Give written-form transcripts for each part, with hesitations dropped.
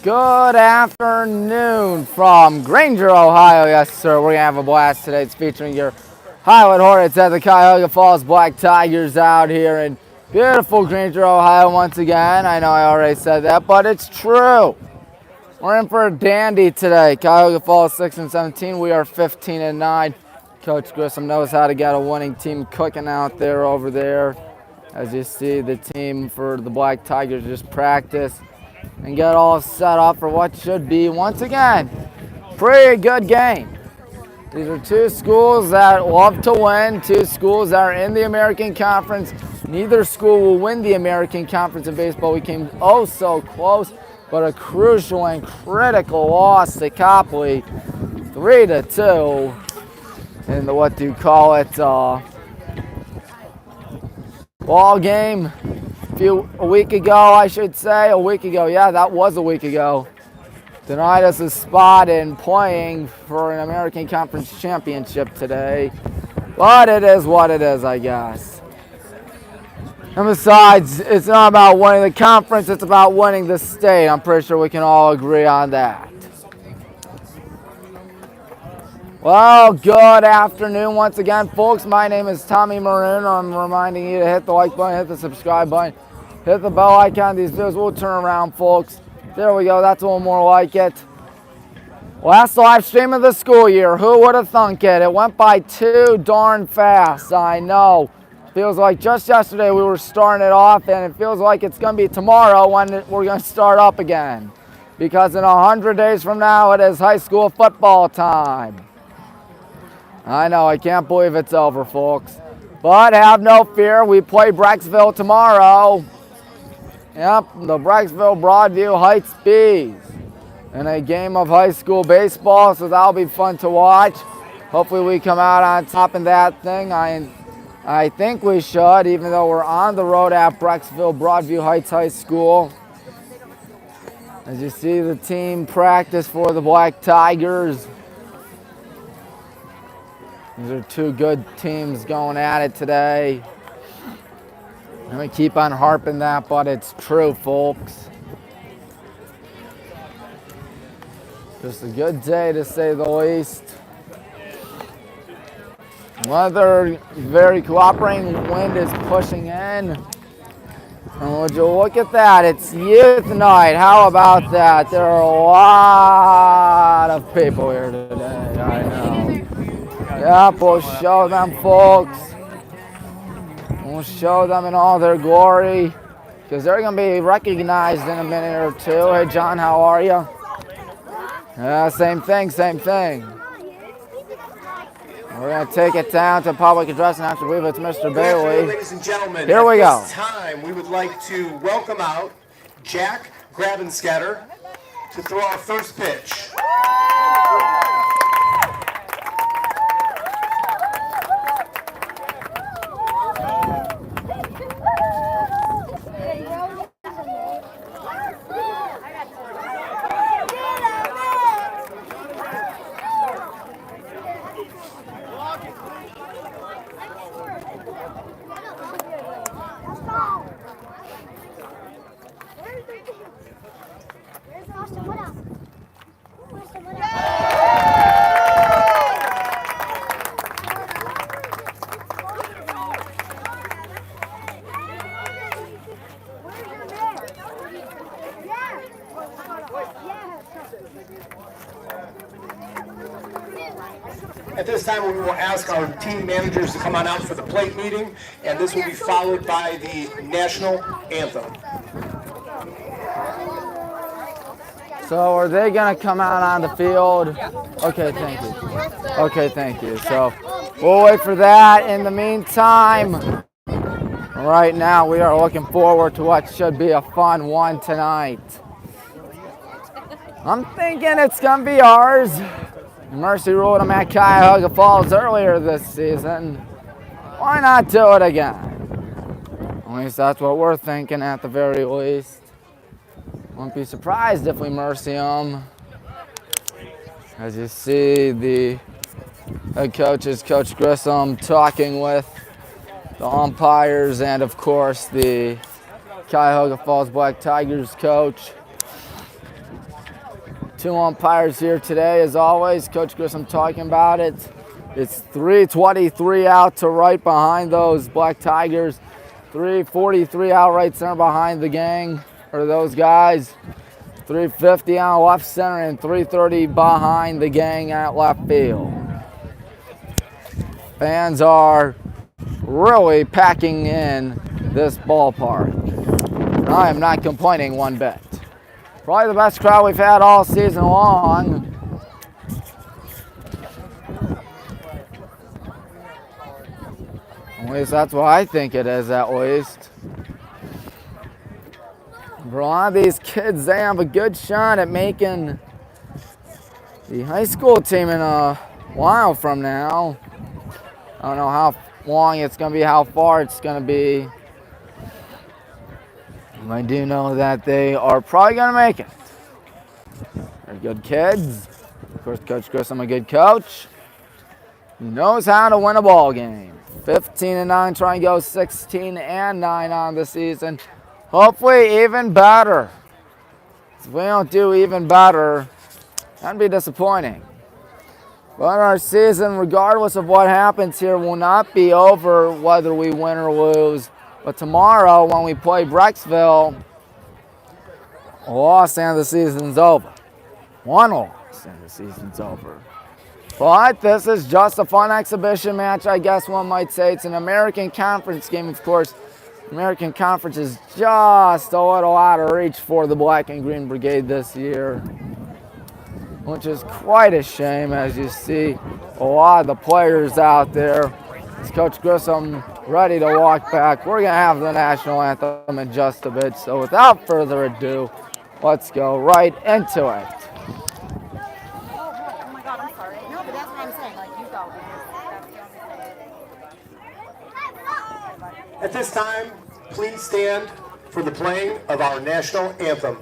Good afternoon from Granger, Ohio. Yes, sir. We're going to have a blast today. It's featuring your Highland Hornets at the Cuyahoga Falls Black Tigers out here in beautiful Granger, Ohio once again. I know I already said that, but it's true. We're in for a dandy today. Cuyahoga Falls 6-17. We are 15-9. Coach Grissom knows how to get a winning team cooking out there over there. As you see, the team for the Black Tigers just practice and get all set up for what should be, once again, pretty good game. These are two schools that love to win, two schools that are in the American Conference. Neither school will win the American Conference in baseball. We came oh so close, but a crucial and critical loss to Copley, 3-2 in the, what do you call it, ball game. A week ago, I should say. A week ago, yeah, that was a week ago. Denied us a spot in playing for an American Conference Championship today. But it is what it is, I guess. And besides, it's not about winning the conference, it's about winning the state. I'm pretty sure we can all agree on that. Well, good afternoon once again, folks. My name is Tommy Maroon. I'm reminding you to hit the like button, hit the subscribe button, hit the bell icon. These videos will turn around, folks. There we go. That's a little more like it. Last live stream of the school year. Who would have thunk it? It went by too darn fast. I know. Feels like just yesterday we were starting it off, and it feels like it's going to be tomorrow when we're going to start up again. Because in 100 days from now, it is high school football time. I know, I can't believe it's over, folks. But have no fear, we play Brecksville tomorrow. Yep, the Brecksville Broadview Heights Bees in a game of high school baseball, so that'll be fun to watch. Hopefully we come out on top in that thing. I think we should, even though we're on the road at Brecksville Broadview Heights High School. As you see the team practice for the Black Tigers. These are two good teams going at it today. I'm going to keep on harping that, but it's true, folks. Just a good day, to say the least. Weather very cooperating. Wind is pushing in. And would you look at that? It's youth night. How about that? There are a lot of people here today. I know. Yep, we'll show them, folks. We'll show them in all their glory, because they're going to be recognized in a minute or two. Hey, John, how are you? Yeah, same thing, same thing. We're going to take it down to public address, and I believe it's Mr. Bailey. Ladies and gentlemen, here we go. At this time, we would like to welcome out Jack Grabenscatter to throw our first pitch. At this time, we will ask our team managers to come on out for the plate meeting, and this will be followed by the national anthem. So are they going to come out on the field? Okay, thank you. Okay, thank you. So we'll wait for that. In the meantime, right now we are looking forward to what should be a fun one tonight. I'm thinking it's going to be ours. Mercy ruled them at Cuyahoga Falls earlier this season. Why not do it again? At least that's what we're thinking, at the very least. Won't be surprised if we mercy them. As you see, the head coach is Coach Grissom talking with the umpires and, of course, the Cuyahoga Falls Black Tigers coach. 2 umpires here today, as always. Coach Grissom talking about it. It's 323 out to right behind those Black Tigers. 343 out right center behind the gang, or those guys. 350 out left center and 330 behind the gang at left field. Fans are really packing in this ballpark. I am not complaining one bit. Probably the best crowd we've had all season long. At least that's what I think it is, at least. For a lot of these kids, they have a good shot at making the high school team in a while from now. I don't know how long it's going to be, how far it's going to be. I do know that they are probably going to make it. They're good kids. Of course, Coach Grissom, a good coach. He knows how to win a ball game. 15-9, trying to go 16-9 on the season. Hopefully even better. If we don't do even better, that'd be disappointing. But our season, regardless of what happens here, will not be over whether we win or lose. But tomorrow, when we play Brecksville, a loss and the season's over. 1 loss and the season's over. But this is just a fun exhibition match, I guess one might say. It's an American Conference game, of course. American Conference is just a little out of reach for the Black and Green Brigade this year, which is quite a shame, as you see a lot of the players out there. Is Coach Grissom ready to walk back? We're going to have the national anthem in just a bit, so without further ado, let's go right into it. Oh my God, I'm sorry. No, but that's what I'm saying. Like, you go. At this time, please stand for the playing of our national anthem.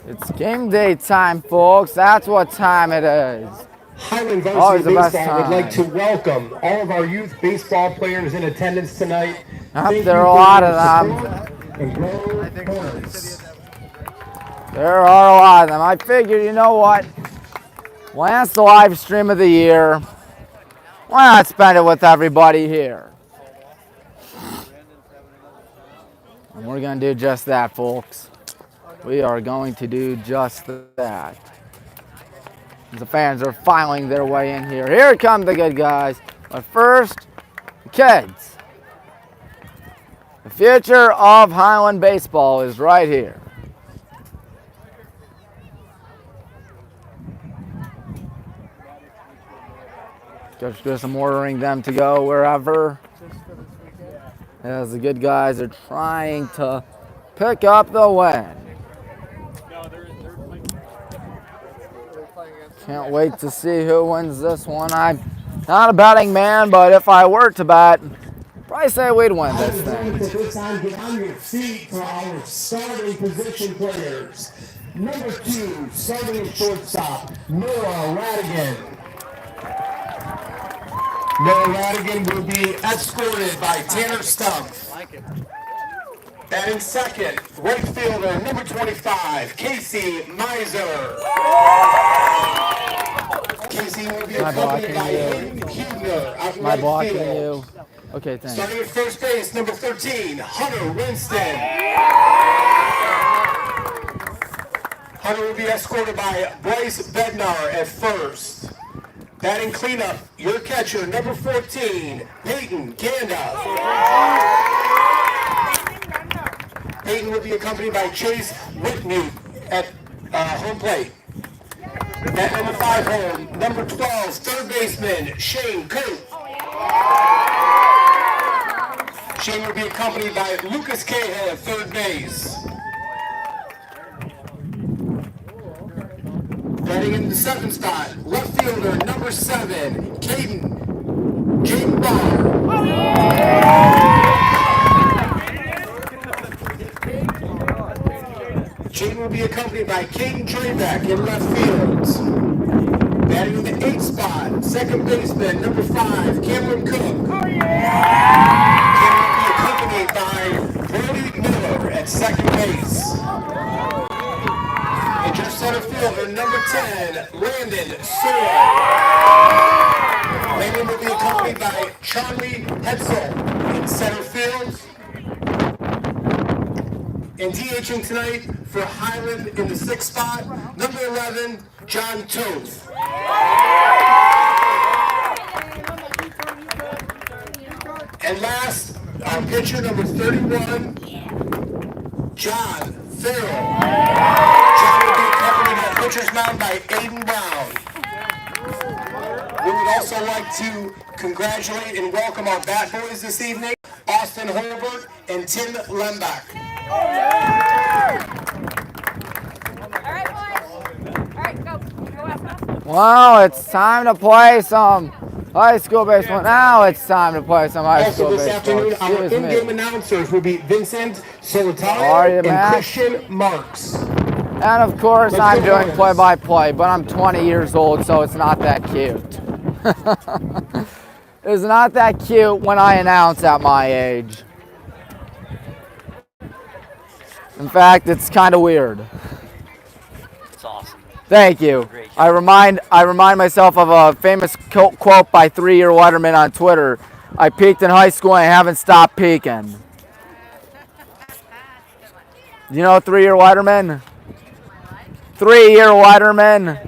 It's game day time, folks. That's what time it is. Highland Always Varsity the best Baseball would time. like to welcome all of our youth baseball players in attendance tonight. Thank There you are a for lot your of them. support, and go Hornets. There are a lot of them. I figured, you know what? Last live stream of the year. Why not spend it with everybody here? And we're going to do just that, folks. We are going to do just that. The fans are filing their way in here. Here come the good guys. But first, the kids. The future of Highland baseball is right here. Coach Grissom ordering them to go wherever. As the good guys are trying to pick up the win. Can't wait to see who wins this one. I'm not a betting man, but if I were to bet, I'd probably say we'd win this thing. At this time, get on your feet for our starting position players. Number 2, starting at shortstop, Noah Radigan. Noah Radigan will be escorted by Tanner Stump. Batting second, right fielder, number 25, Casey Miser. Casey will be accompanied by Hayden Huebner out in right field. Okay, thanks. Starting at first base, number 13, Hunter Winston. Hunter will be escorted by Bryce Bednar at first. Batting cleanup, your catcher, number 14, Peyton Ganda. Peyton will be accompanied by Chase Whitney at home plate. At number 5 home, number 12, third baseman, Shane Coate. Shane will be accompanied by Lucas Cahill at third base. Batting in the 7th spot, left fielder, number 7, Jaden Barr. Jaden will be accompanied by Caden Drebeck in left field. Batting in the 8th spot, second baseman, number 5, Cameron Cook. Cameron will be accompanied by Brody Miller at second base. And just center fielder, number 10, Landon Sewell. Landon will be accompanied by Charlie Hetzel in center field. And DHing tonight for Highland in the 6th spot, number 11, John Toth. And last, our pitcher, number 31, John Farrell. John will be accompanied at pitcher's mound by Aiden Brown. We would also like to congratulate and welcome our bat boys this evening, Austin Holbert and Tim Lembach. All right, boys. All right, go. Go out. Wow, it's time to play some high school baseball. Now it's time to play some high school Also this baseball. afternoon, our in-game announcers will be Vincent Solitario and Max? Christian Marks. And of course, I'm doing play-by-play, but I'm 20 years old, so it's not that cute. It's not that cute when I announce at my age. In fact, it's kind of weird. It's awesome. Thank you. I remind myself of a famous quote by 3-Year Letterman on Twitter. I peaked in high school and I haven't stopped peaking. Do you know 3-Year Letterman? 3-Year Letterman,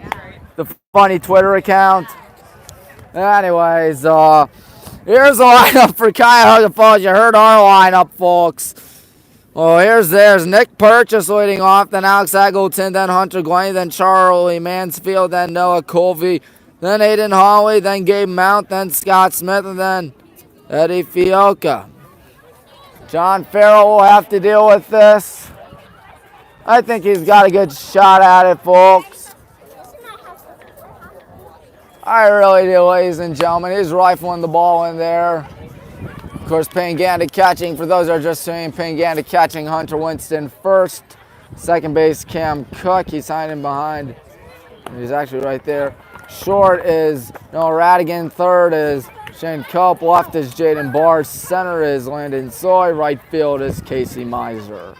the funny Twitter account. Anyways, here's the lineup for Cuyahoga Falls. You heard our lineup, folks. Well, there's Nick Purchase leading off, then Alex Eggleton, then Hunter Glenn, then Charlie Mansfield, then Noah Colvey, then Aiden Hawley, then Gabe Mount, then Scott Smith, and then Eddie Fioca. John Farrell will have to deal with this. I think he's got a good shot at it, folks. I really do, ladies and gentlemen. He's rifling the ball in there. Of course, Panganda catching. For those that are just seeing, Panganda catching Hunter Winston first. Second base, Cam Cook. He's hiding behind. He's actually right there. Short is Noah Radigan. Third is Shane Culp. Left is Jaden Barr. Center is Landon Soy. Right field is Casey Miser.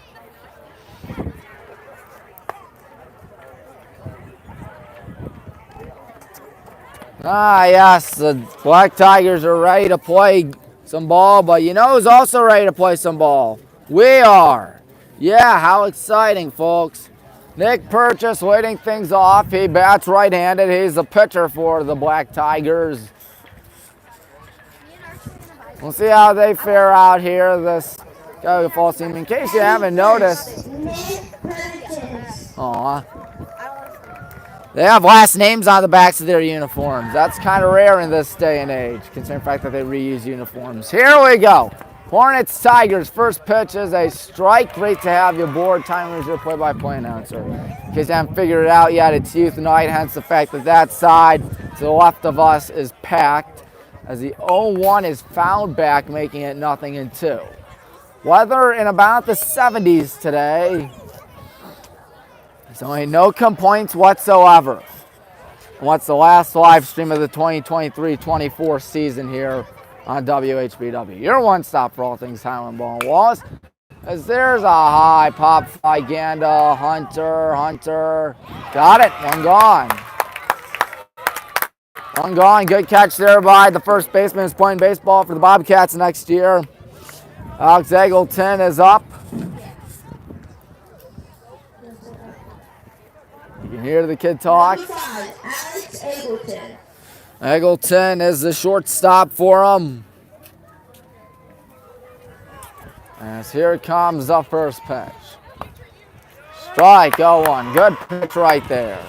Ah, yes, the Black Tigers are ready to play some ball, but you know who's also ready to play some ball? We are. Yeah, how exciting, folks. Nick Purchase leading things off. He bats right-handed. He's the pitcher for the Black Tigers. We'll see how they fare out here this Cuyahoga Falls team. In case you haven't noticed, they have last names on the backs of their uniforms. That's kind of rare in this day and age, considering the fact that they reuse uniforms. Here we go. Hornets, Tigers. First pitch is a strike. Great to have you aboard. Time is your play-by-play announcer. In case you haven't figured it out yet, it's youth night, hence the fact that that side to the left of us is packed, as the 0-1 is fouled back, making it 0-2. Weather in about the 70s today. There's only no complaints whatsoever. What's the last live stream of the 2023-24 season here on WHBW? Your one stop for all things Highland Ball and Wallace. As there's a high pop fly, Ganda, Hunter, got it, one gone. One gone, good catch there by the first baseman who's playing baseball for the Bobcats next year. Alex Eggleton is up. You can hear the kid talk. Number 5, Alex Eggleton. Eggleton is the shortstop for him. As here comes the first pitch. Strike, 0-1. Good pitch right there.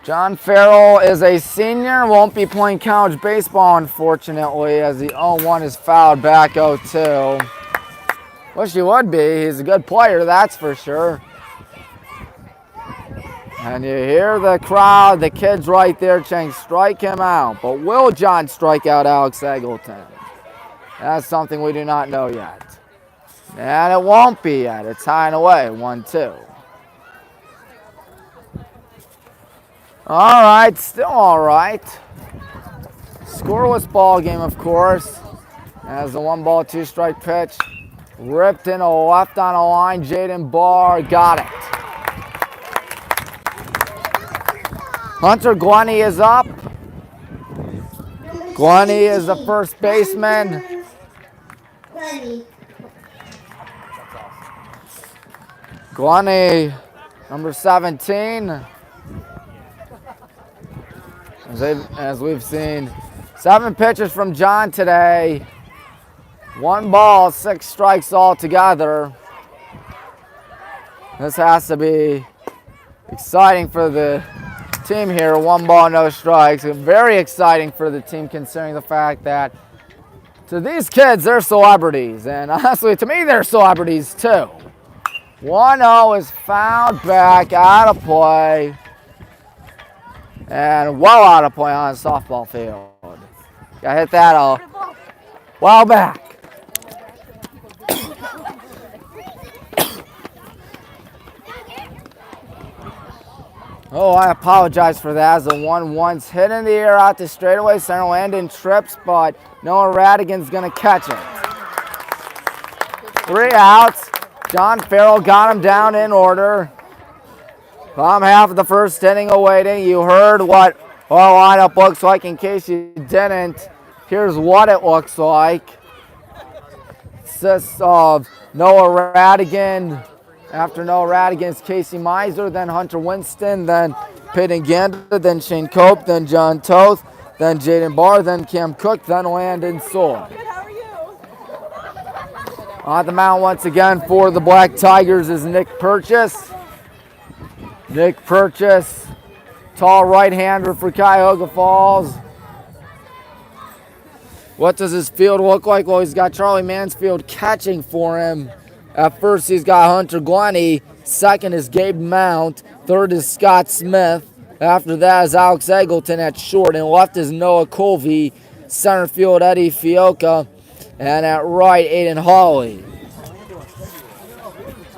John Farrell is a senior, won't be playing college baseball, unfortunately, as the 0-1 is fouled back 0-2. Wish he would be. He's a good player, that's for sure. And you hear the crowd, the kids right there saying, strike him out. But will John strike out Alex Eggleton? That's something we do not know yet. And it won't be yet. It's high and away, 1-2. All right, still all right. Scoreless ball game, of course. As the 1-ball, 2-strike pitch. Ripped in a left on a line. Jaden Barr got it. Hunter Glenny is up. Glenny is the first baseman. Glenny, number 17. As we've seen, 7 pitches from John today. 1 ball, 6 strikes altogether. This has to be exciting for the team here. 1 ball, no strikes. Very exciting for the team considering the fact that to these kids, they're celebrities. And honestly, to me, they're celebrities too. 1-0 is fouled back, out of play. And well out of play on a softball field. Got hit that a while back. Oh, I apologize for that. As the 1-1's hit in the air out to straightaway. Center Landon trips, but Noah Radigan's going to catch it. 3 outs. John Farrell got him down in order. Bottom half of the first inning awaiting. You heard what our lineup looks like. In case you didn't, here's what it looks like. It consists of Noah Radigan. After Noah Radigan's Casey Miser, then Hunter Winston, then Peyton Gander, then Shane Cope, then John Toth, then Jaden Barr, then Cam Cook, then Landon Soy. Good, how are you? On the mound once again for the Black Tigers is Nick Purchase. Nick Purchase, tall right-hander for Cuyahoga Falls. What does his field look like? Well, he's got Charlie Mansfield catching for him. At first, he's got Hunter Glenny. Second is Gabe Mount. Third is Scott Smith. After that is Alex Eggleton at short. And left is Noah Colvey. Center field, Eddie Fioca. And at right, Aiden Hawley.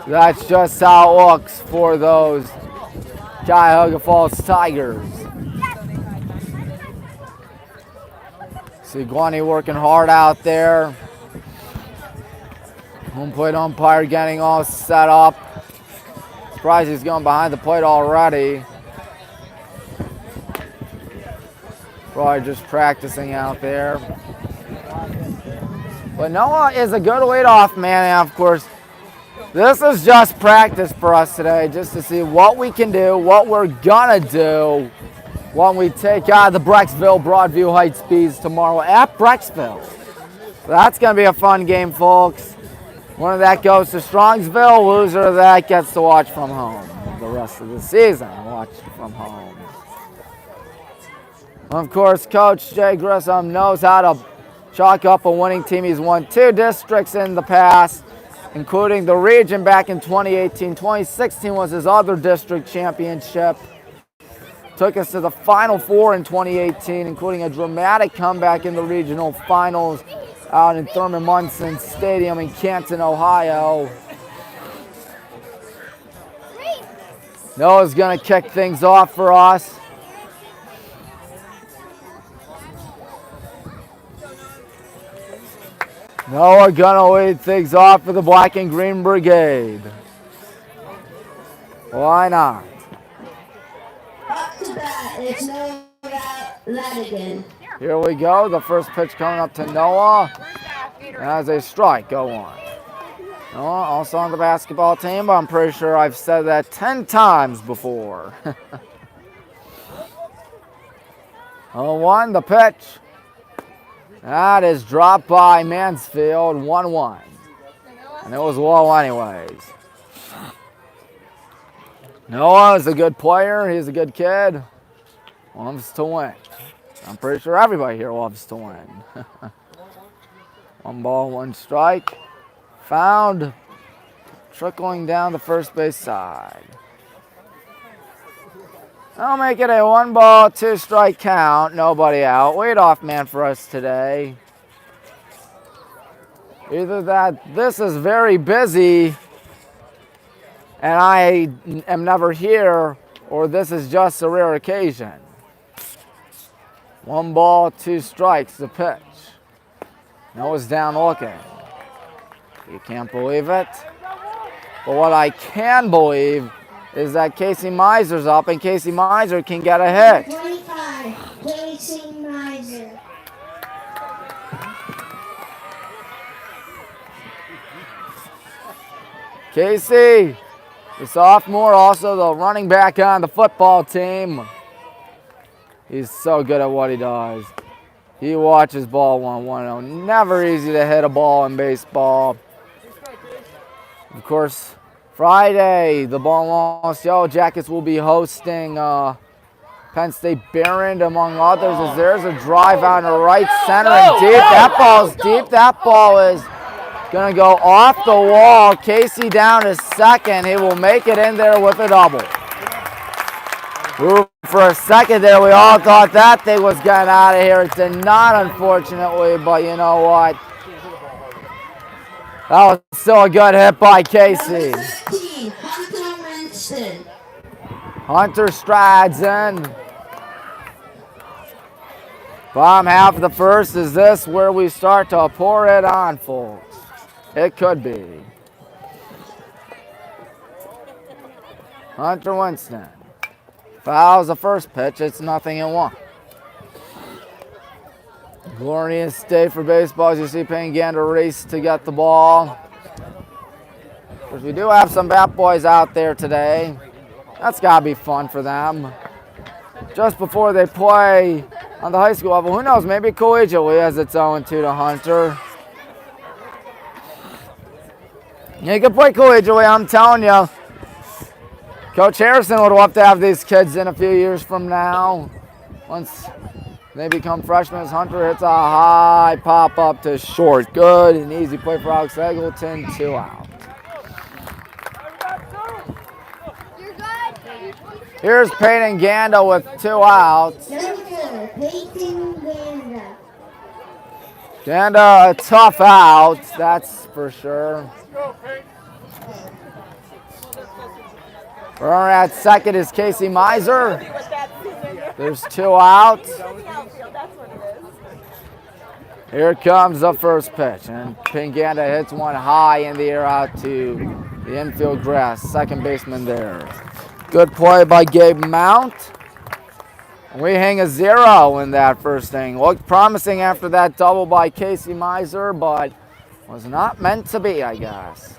That's just how it looks for those Cuyahoga Falls Tigers. See Glenny working hard out there. Home plate umpire getting all set up. Surprised he's going behind the plate already. Probably just practicing out there. But Noah is a good leadoff man, and of course, this is just practice for us today, just to see what we can do, what we're gonna do when we take out the Brecksville Broadview Heights Bees tomorrow at Brecksville. So that's gonna be a fun game, folks. Winner of that goes to Strongsville. Loser of that gets to watch from home the rest of the season. Watch from home. Of course, Coach Jay Grissom knows how to chalk up a winning team. He's won 2 districts in the past, including the region back in 2018. 2016 was his other district championship. Took us to the Final Four in 2018, including a dramatic comeback in the regional finals out in Thurman Munson Stadium in Canton, Ohio. Noah's going to kick things off for us. Noah gonna lead things off for the Black and Green Brigade. Why not? Up to bat is Noah Ladigan. Here we go. The first pitch coming up to Noah. As a strike, go on. Noah also on the basketball team, but I'm pretty sure I've said that 10 times before. 0-1, the pitch. That is dropped by Mansfield, 1-1. And it was low anyways. Noah is a good player. He's a good kid. Loves to win. I'm pretty sure everybody here loves to win. 1 ball, 1 strike. Found. Trickling down the first base side. I'll make it a 1 ball, 2 strike count. Nobody out. Leadoff man for us today. Either that this is very busy and I am never here, or this is just a rare occasion. 1 ball, 2 strikes, the pitch. Noah's down looking. You can't believe it. But what I can believe is that Casey Miser's up, and Casey Miser can get a hit. 25, Casey Miser. Casey, the sophomore, also the running back on the football team. He's so good at what he does. He watches ball 1-1. Never easy to hit a ball in baseball. Of course, Friday, the Baltimore Yellow Jackets will be hosting Penn State Barron, among others, as there's a drive out to right center and deep. That ball's deep. That ball is going to go off the wall. Casey down to second. He will make it in there with a double. Ooh, for a second there, we all thought that thing was getting out of here. It did not, unfortunately, but you know what? That was still a good hit by Casey. Number 13, Hunter Winston. Hunter strides in. Bottom half of the first. Is this where we start to pour it on, folks? It could be. Hunter Winston fouls the first pitch. It's 0-1. Glorious day for baseball as you see Panganda race to get the ball. Of course, we do have some bat boys out there today. That's got to be fun for them. Just before they play on the high school level, who knows, maybe collegiately as it's 0-2 to Hunter. You can play collegiately, I'm telling you. Coach Harrison would love to have these kids in a few years from now. Once they become freshmen, as Hunter hits a high pop up to short. Good and easy play for Alex Eggleton, 2 out. Here's Peyton Ganda with 2 outs. Number 4, Peyton Ganda. Ganda, a tough out, that's for sure. Runner at second is Casey Miser. There's 2 outs. Here comes the first pitch, and Panganda hits one high in the air out to the infield grass. Second baseman there. Good play by Gabe Mount. We hang a 0 in that first inning. Looked promising after that double by Casey Miser, but was not meant to be, I guess.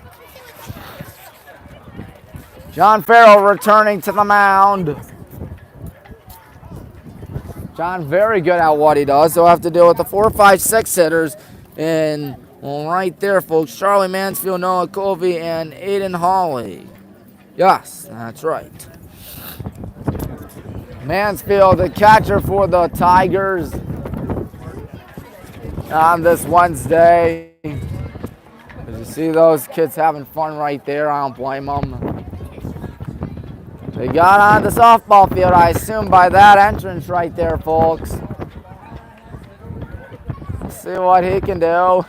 John Farrell returning to the mound. John very good at what he does. He'll have to deal with the 4, 5, 6 hitters. And well, right there, folks, Charlie Mansfield, Noah Colby, and Aiden Hawley. Yes, that's right. Mansfield, the catcher for the Tigers on this Wednesday. As you see those kids having fun right there, I don't blame them. They got on the softball field, I assume, by that entrance right there, folks. Let's see what he can do.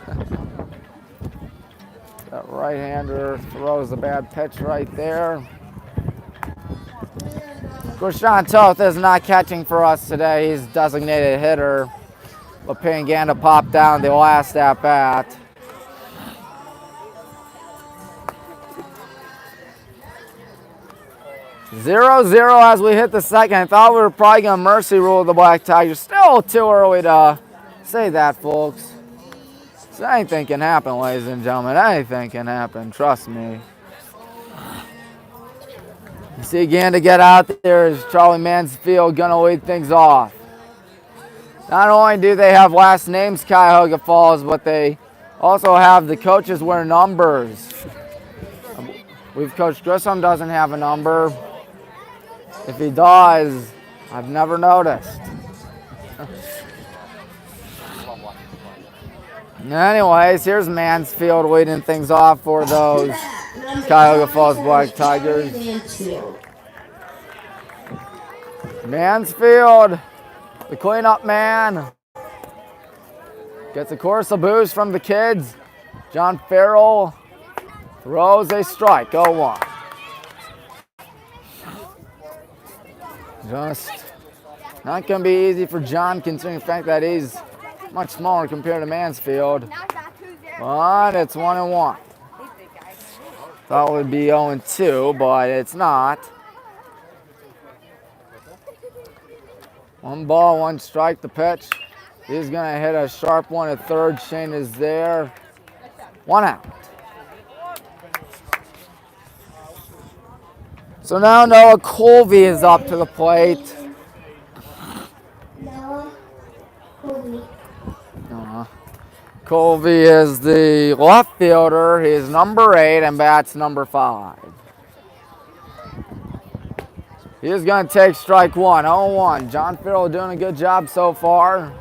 That right-hander throws a bad pitch right there. Of course, Sean Toth is not catching for us today. He's designated hitter. But Panganda popped down the last at-bat. 0-0 as we hit the second. I thought we were probably going to mercy rule the Black Tigers. Still too early to say that, folks. So anything can happen, ladies and gentlemen. Anything can happen. Trust me. You see again to get out there is Charlie Mansfield going to lead things off. Not only do they have last names Cuyahoga Falls, but they also have the coaches wear numbers. We've Coach Grissom doesn't have a number. If he does, I've never noticed. Anyways, here's Mansfield leading things off for those Cuyahoga Falls Black Tigers. Mansfield, the cleanup man, gets a chorus of boos from the kids. John Farrell throws a strike, 0-1. Just not going to be easy for John, considering the fact that he's much smaller compared to Mansfield. But it's 1-1. Thought it would be 0-2, but it's not. 1 ball, 1 strike, the pitch. He's going to hit a sharp one at third. Shane is there. 1 out. So now Noah Colby is up to the plate. Noah Colby. Colby is the left fielder. He's number 8 and bats number 5. He's going to take strike 1, 0-1. John Farrell doing a good job so far.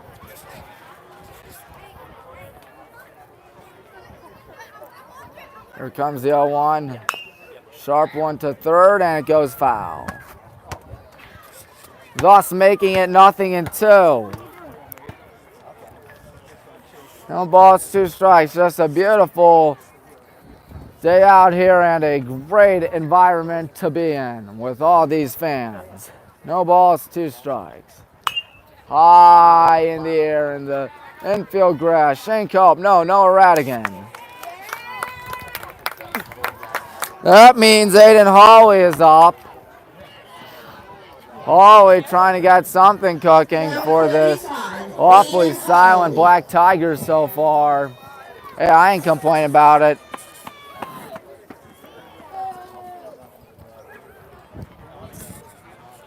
Here comes the 0-1. Sharp one to third, and it goes foul. Thus making it 0-2. No balls, 2 strikes. Just a beautiful day out here and a great environment to be in with all these fans. No balls, 2 strikes. High in the air in the infield grass. Shane Cope, Noah Radigan. That means Aiden Hawley is up. Hawley trying to get something cooking for this awfully silent Black Tigers so far. Hey, I ain't complaining about it.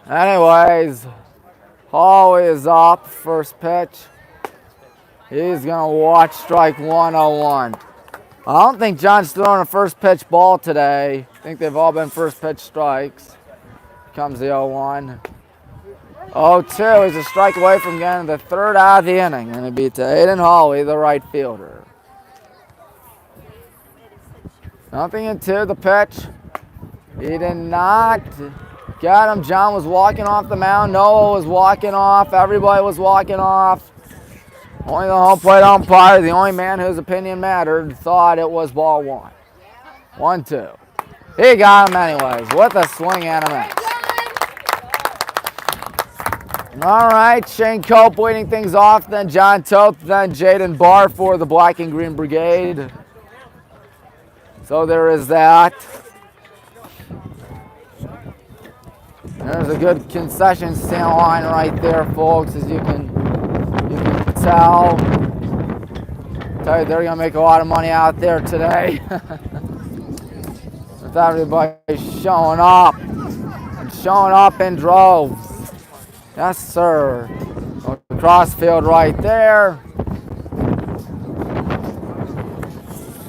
Anyways, Hawley is up. First pitch. He's going to watch strike 1, 0-1. I don't think John's throwing a first pitch ball today. I think they've all been first pitch strikes. Comes the 0-1. 0-2. He's a strike away from getting the 3rd out of the inning. And it beat to Aiden Hawley, the right fielder. 0-2. The pitch. He did not get him. John was walking off the mound. Noah was walking off. Everybody was walking off. Only the home plate umpire, the only man whose opinion mattered, thought it was ball 1. 1-2. He got him anyways with a swing and a miss. All right, Shane Cope leading things off, then John Toth, then Jaden Barr for the Black and Green Brigade. So there is that. There's a good concession stand line right there, folks, as you can tell. Tell you they're gonna make a lot of money out there today. With everybody showing up and showing up in droves. Yes, sir. Crossfield right there.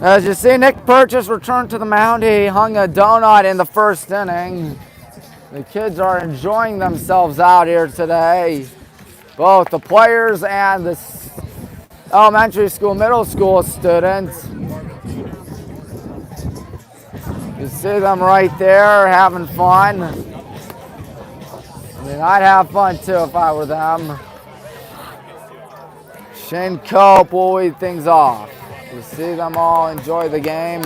As you see, Nick Purchase returned to the mound. He hung a donut in the first inning. The kids are enjoying themselves out here today. Both the players and the elementary school, middle school students. You see them right there having fun. I mean, I'd have fun too if I were them. Shane Cope will lead things off. You see them all enjoy the game.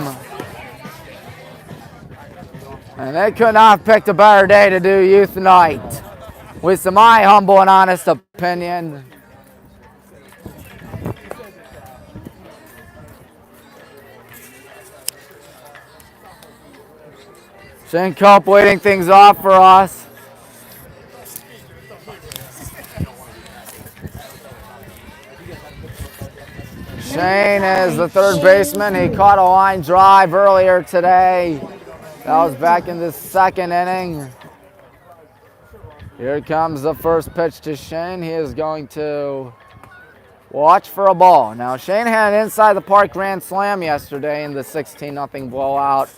And they could not have picked a better day to do youth night. With my humble and honest opinion. Shane Cope leading things off for us. Shane is the third baseman. He caught a line drive earlier today. That was back in the second inning. Here comes the first pitch to Shane. He is going to watch for a ball. Now, Shane had an inside the park grand slam yesterday in the 16-0 blowout.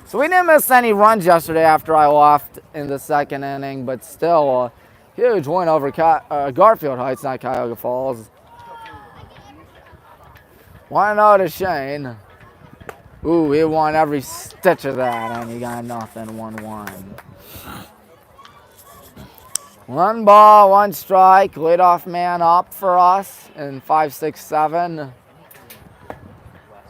So we didn't miss any runs yesterday after I left in the second inning, but still a huge win over Garfield Heights, not Cuyahoga Falls. 1-0 to Shane. Ooh, he won every stitch of that, and he got nothing, 1-1. 1 ball, 1 strike. Leadoff man up for us in 5-6-7.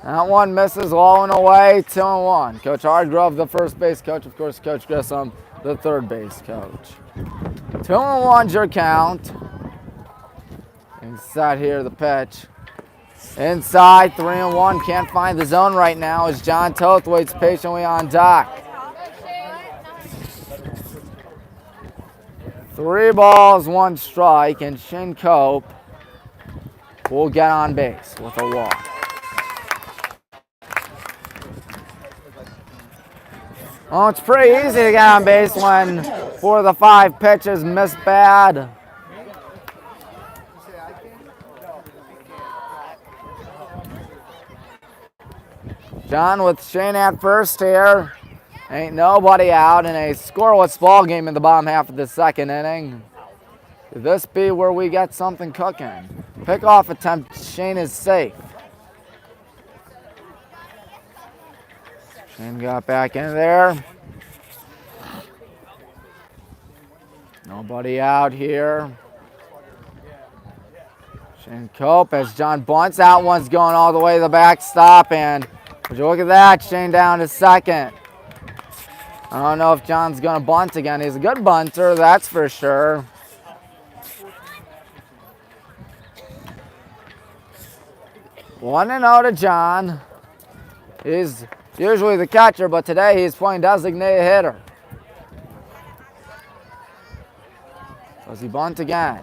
That one misses low and away, 2-1. Coach Hardgrove, the first base coach. Of course, Coach Grissom, the third base coach. 2-1's your count. And set here, the pitch. Inside, 3-1. Can't find the zone right now as John Toth waits patiently on deck. 3 balls, 1 strike, and Shane Cope will get on base with a walk. Well, it's pretty easy to get on base when 4 of the 5 pitches miss bad. John with Shane at first here. Ain't nobody out in a scoreless ball game in the bottom half of the second inning. Could this be where we get something cooking? Pickoff attempt, Shane is safe. Shane got back in there. Nobody out here. Shane Cope as John bunts out. One's going all the way to the backstop, and would you look at that? Shane down to second. I don't know if John's going to bunt again. He's a good bunter, that's for sure. One and out to John. He's usually the catcher, but today he's playing designated hitter. Does he bunt again?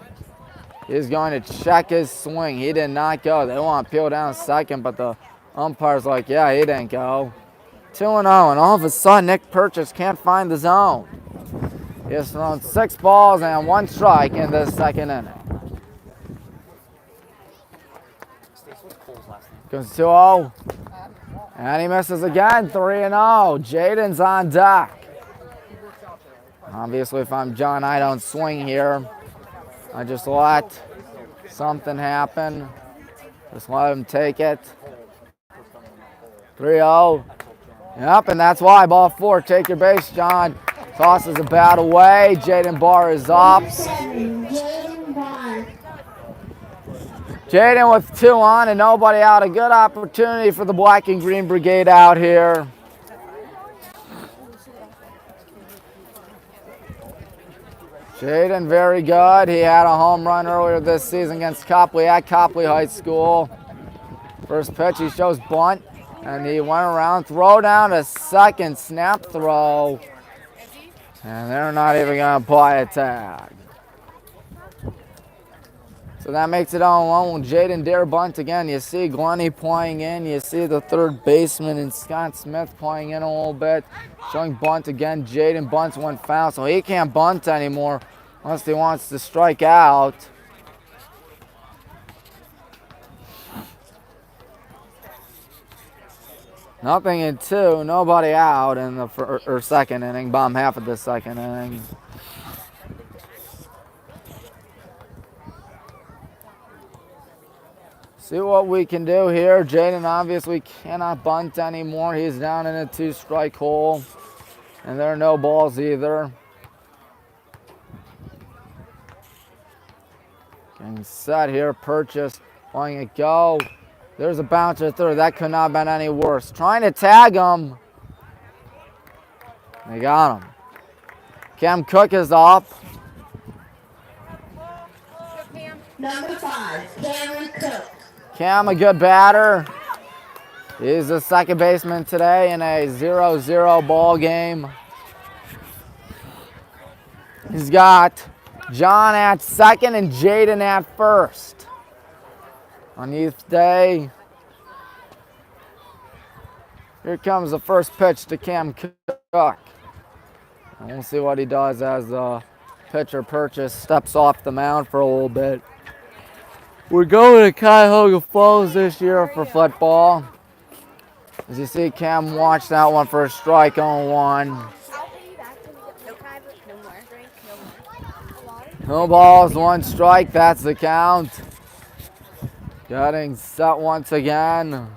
He's going to check his swing. He did not go. They want to peel down second, but the umpire's like, yeah, he didn't go. 2-0, and all of a sudden, Nick Purchase can't find the zone. He has thrown 6 balls and 1 strike in the second inning. Goes 2-0, and he misses again, 3-0. Jaden's on deck. Obviously, if I'm John, I don't swing here. I just let something happen. Just let him take it. 3-0. Yep, and that's why. Ball 4. Take your base, John. Tosses a bat away. Jaden Barr is up. Jaden with 2 on and nobody out. A good opportunity for the Black and Green Brigade out here. Jaden very good. He had a home run earlier this season against Copley at Copley High School. First pitch, he shows bunt, and he went around, throw down to second, snap throw, and they're not even going to apply a tag. So that makes it 0-1. Jaden dare bunt again. You see Glennie playing in. You see the third baseman and Scott Smith playing in a little bit. Showing bunt again. Jaden bunts one foul, so he can't bunt anymore unless he wants to strike out. Nothing in 2, nobody out in the second inning, bottom half of the second inning. See what we can do here. Jaden obviously cannot bunt anymore. He's down in a 2-strike hole, and there are no balls either. Getting set here, Purchase, letting it go. There's a bouncer third. That could not have been any worse. Trying to tag him. They got him. Cam Cook is up. Number 5, Cameron Cook. Cam, a good batter. He's the second baseman today in a 0-0 ball game. He's got John at second and Jaden at first. On Youth Day. Here comes the first pitch to Cam Cook. And we'll see what he does as the pitcher Purchase steps off the mound for a little bit. We're going to Cuyahoga Falls this year for football. As you see, Cam watched that one for a strike on one. No balls, one strike, that's the count. Getting set once again.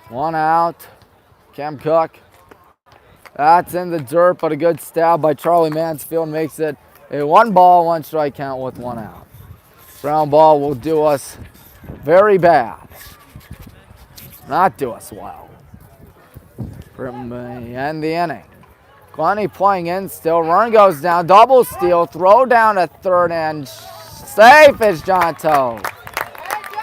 One out. Cam Cook. That's in the dirt, but a good stab by Charlie Mansfield makes it a 1 ball, 1 strike count with 1 out. Ground ball will do us very bad. Not do us well. From the end the inning. Glenny playing in still. Run goes down. Double steal. Throw down at third and safe is John Toe.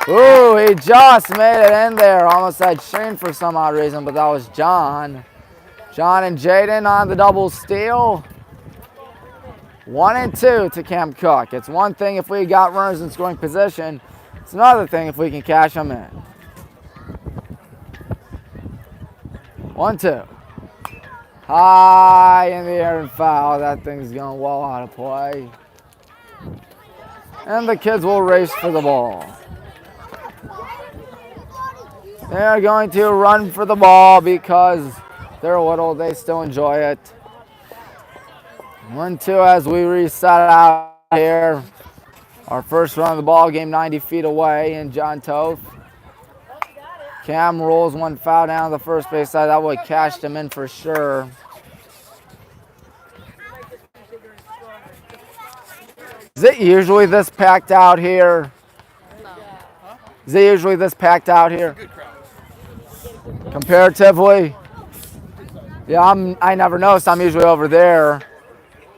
Ooh, he just made it in there. Almost had Shane for some odd reason, but that was John. John and Jaden on the double steal. 1 and 2 to Cam Cook. It's one thing if we got runners in scoring position. It's another thing if we can cash them in. 1-2. High in the air and foul. That thing's going well out of play. And the kids will race for the ball. They're going to run for the ball because they're little. They still enjoy it. 1-2 as we reset out here. Our first run of the ball game 90 feet away in John Toth. Cam rolls one foul down the first base side. That would have cashed him in for sure. Is it usually this packed out here? Is it usually this packed out here? Comparatively? Yeah, I never noticed. I'm usually over there.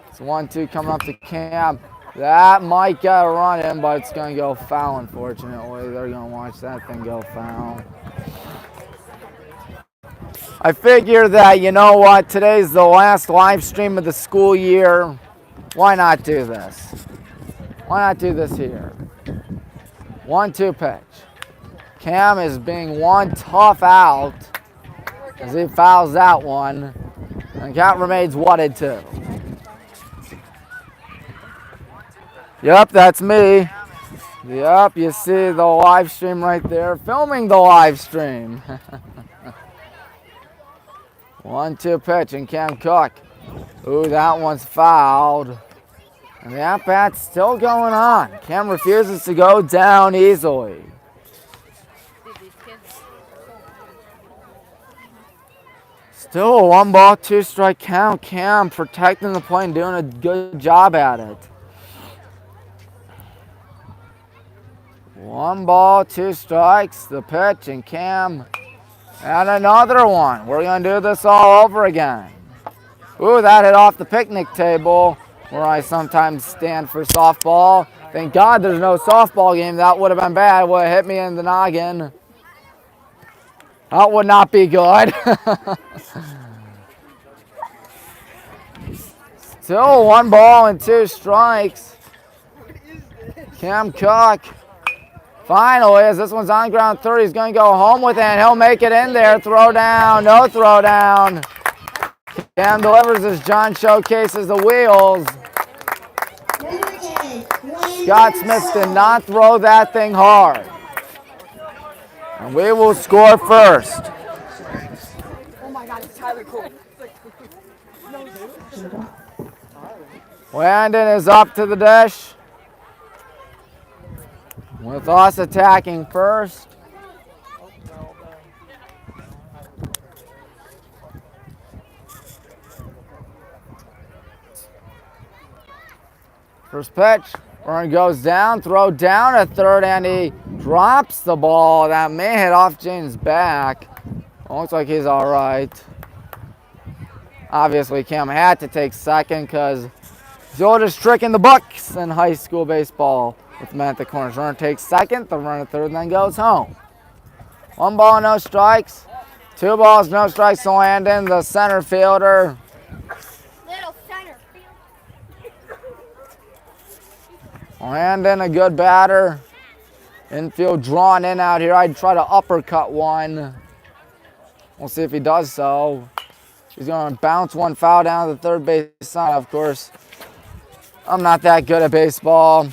It's 1-2 coming up to Cam. That might get a run in, but it's going to go foul, unfortunately. They're going to watch that thing go foul. I figure that, you know what, today's the last live stream of the school year. Why not do this? Why not do this here? 1-2 pitch. Cam is being one tough out as he fouls that one. And count remains 1-2. Yep, that's me. Yep, you see the live stream right there. Filming the live stream. 1-2 pitch and Cam Cook. Ooh, that one's fouled. And the at-bat's still going on. Cam refuses to go down easily. Still a 1 ball, 2 strike count. Cam protecting the play and doing a good job at it. 1 ball, 2 strikes. The pitch and Cam. And another one. We're going to do this all over again. Ooh, that hit off the picnic table where I sometimes stand for softball. Thank God there's no softball game. That would have been bad. It would have hit me in the noggin. That would not be good. Still 1 ball and 2 strikes. Cam Cook. Finally, as this one's on ground 30, he's going to go home with it, and he'll make it in there. Throw down, no throw down. Cam delivers as John showcases the wheels. Scott Smith did not throw that thing hard. And we will score first. Oh my God, it's Tyler Cole. Landon is up to the dish. With us attacking first. First pitch, run goes down, throw down at third, and he drops the ball. That may hit off James' back. Looks like he's all right. Obviously, Cam had to take second because he's the oldest trick in the books in high school baseball. With men at the corners. Runner takes second, the runner third, and then goes home. 1 ball, no strikes. 2 balls, no strikes to Landon, the center fielder. Little center field. Landon, a good batter. Infield drawn in out here. I'd try to uppercut one. We'll see if he does so. He's going to bounce one foul down to the third base side, of course. I'm not that good at baseball.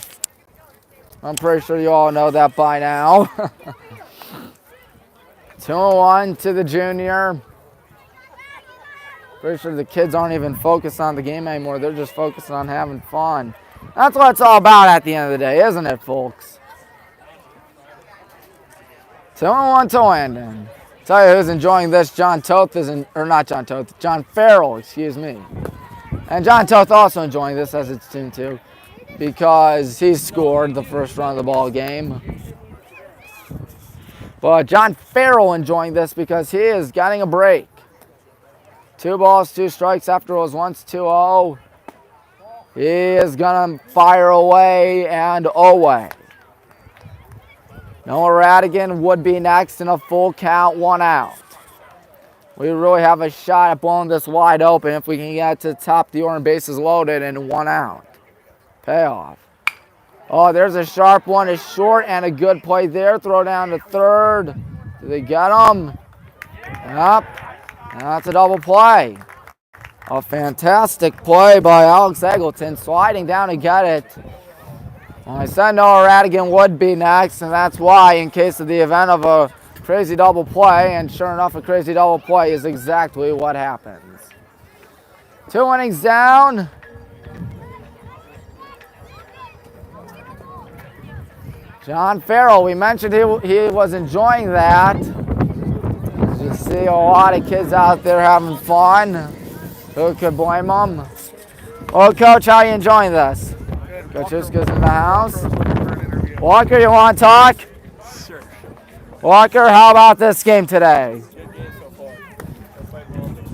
I'm pretty sure you all know that by now. 2-1 to the junior. Pretty sure the kids aren't even focused on the game anymore. They're just focused on having fun. That's what it's all about at the end of the day, isn't it, folks? 2-1 to Landon. Tell you who's enjoying this. John Farrell, excuse me. And John Toth also enjoying this as it's 2-2 because he scored the first run of the ball game. But John Farrell enjoying this because he is getting a break. 2 balls, 2 strikes after it was once 2-0. He is going to fire away and away. Noah Radigan would be next in a full count, 1 out. We really have a shot at blowing this wide open if we can get to the top of the order and bases loaded and 1 out. Payoff. Oh, there's a sharp one. It's short and a good play there. Throw down to third. Do they get him? Yep. That's a double play. A fantastic play by Alex Eggleton, sliding down to get it. Well, I said Noah Radigan would be next, and that's why, in case of the event of a crazy double play, and sure enough, a crazy double play is exactly what happens. 2 innings down. John Farrell, we mentioned he was enjoying that. You see a lot of kids out there having fun. Who could blame them? Well, Coach, how are you enjoying this? Coach Huska's in the house. Walker, you want to talk? Sure. Walker, how about this game today? Good game so far.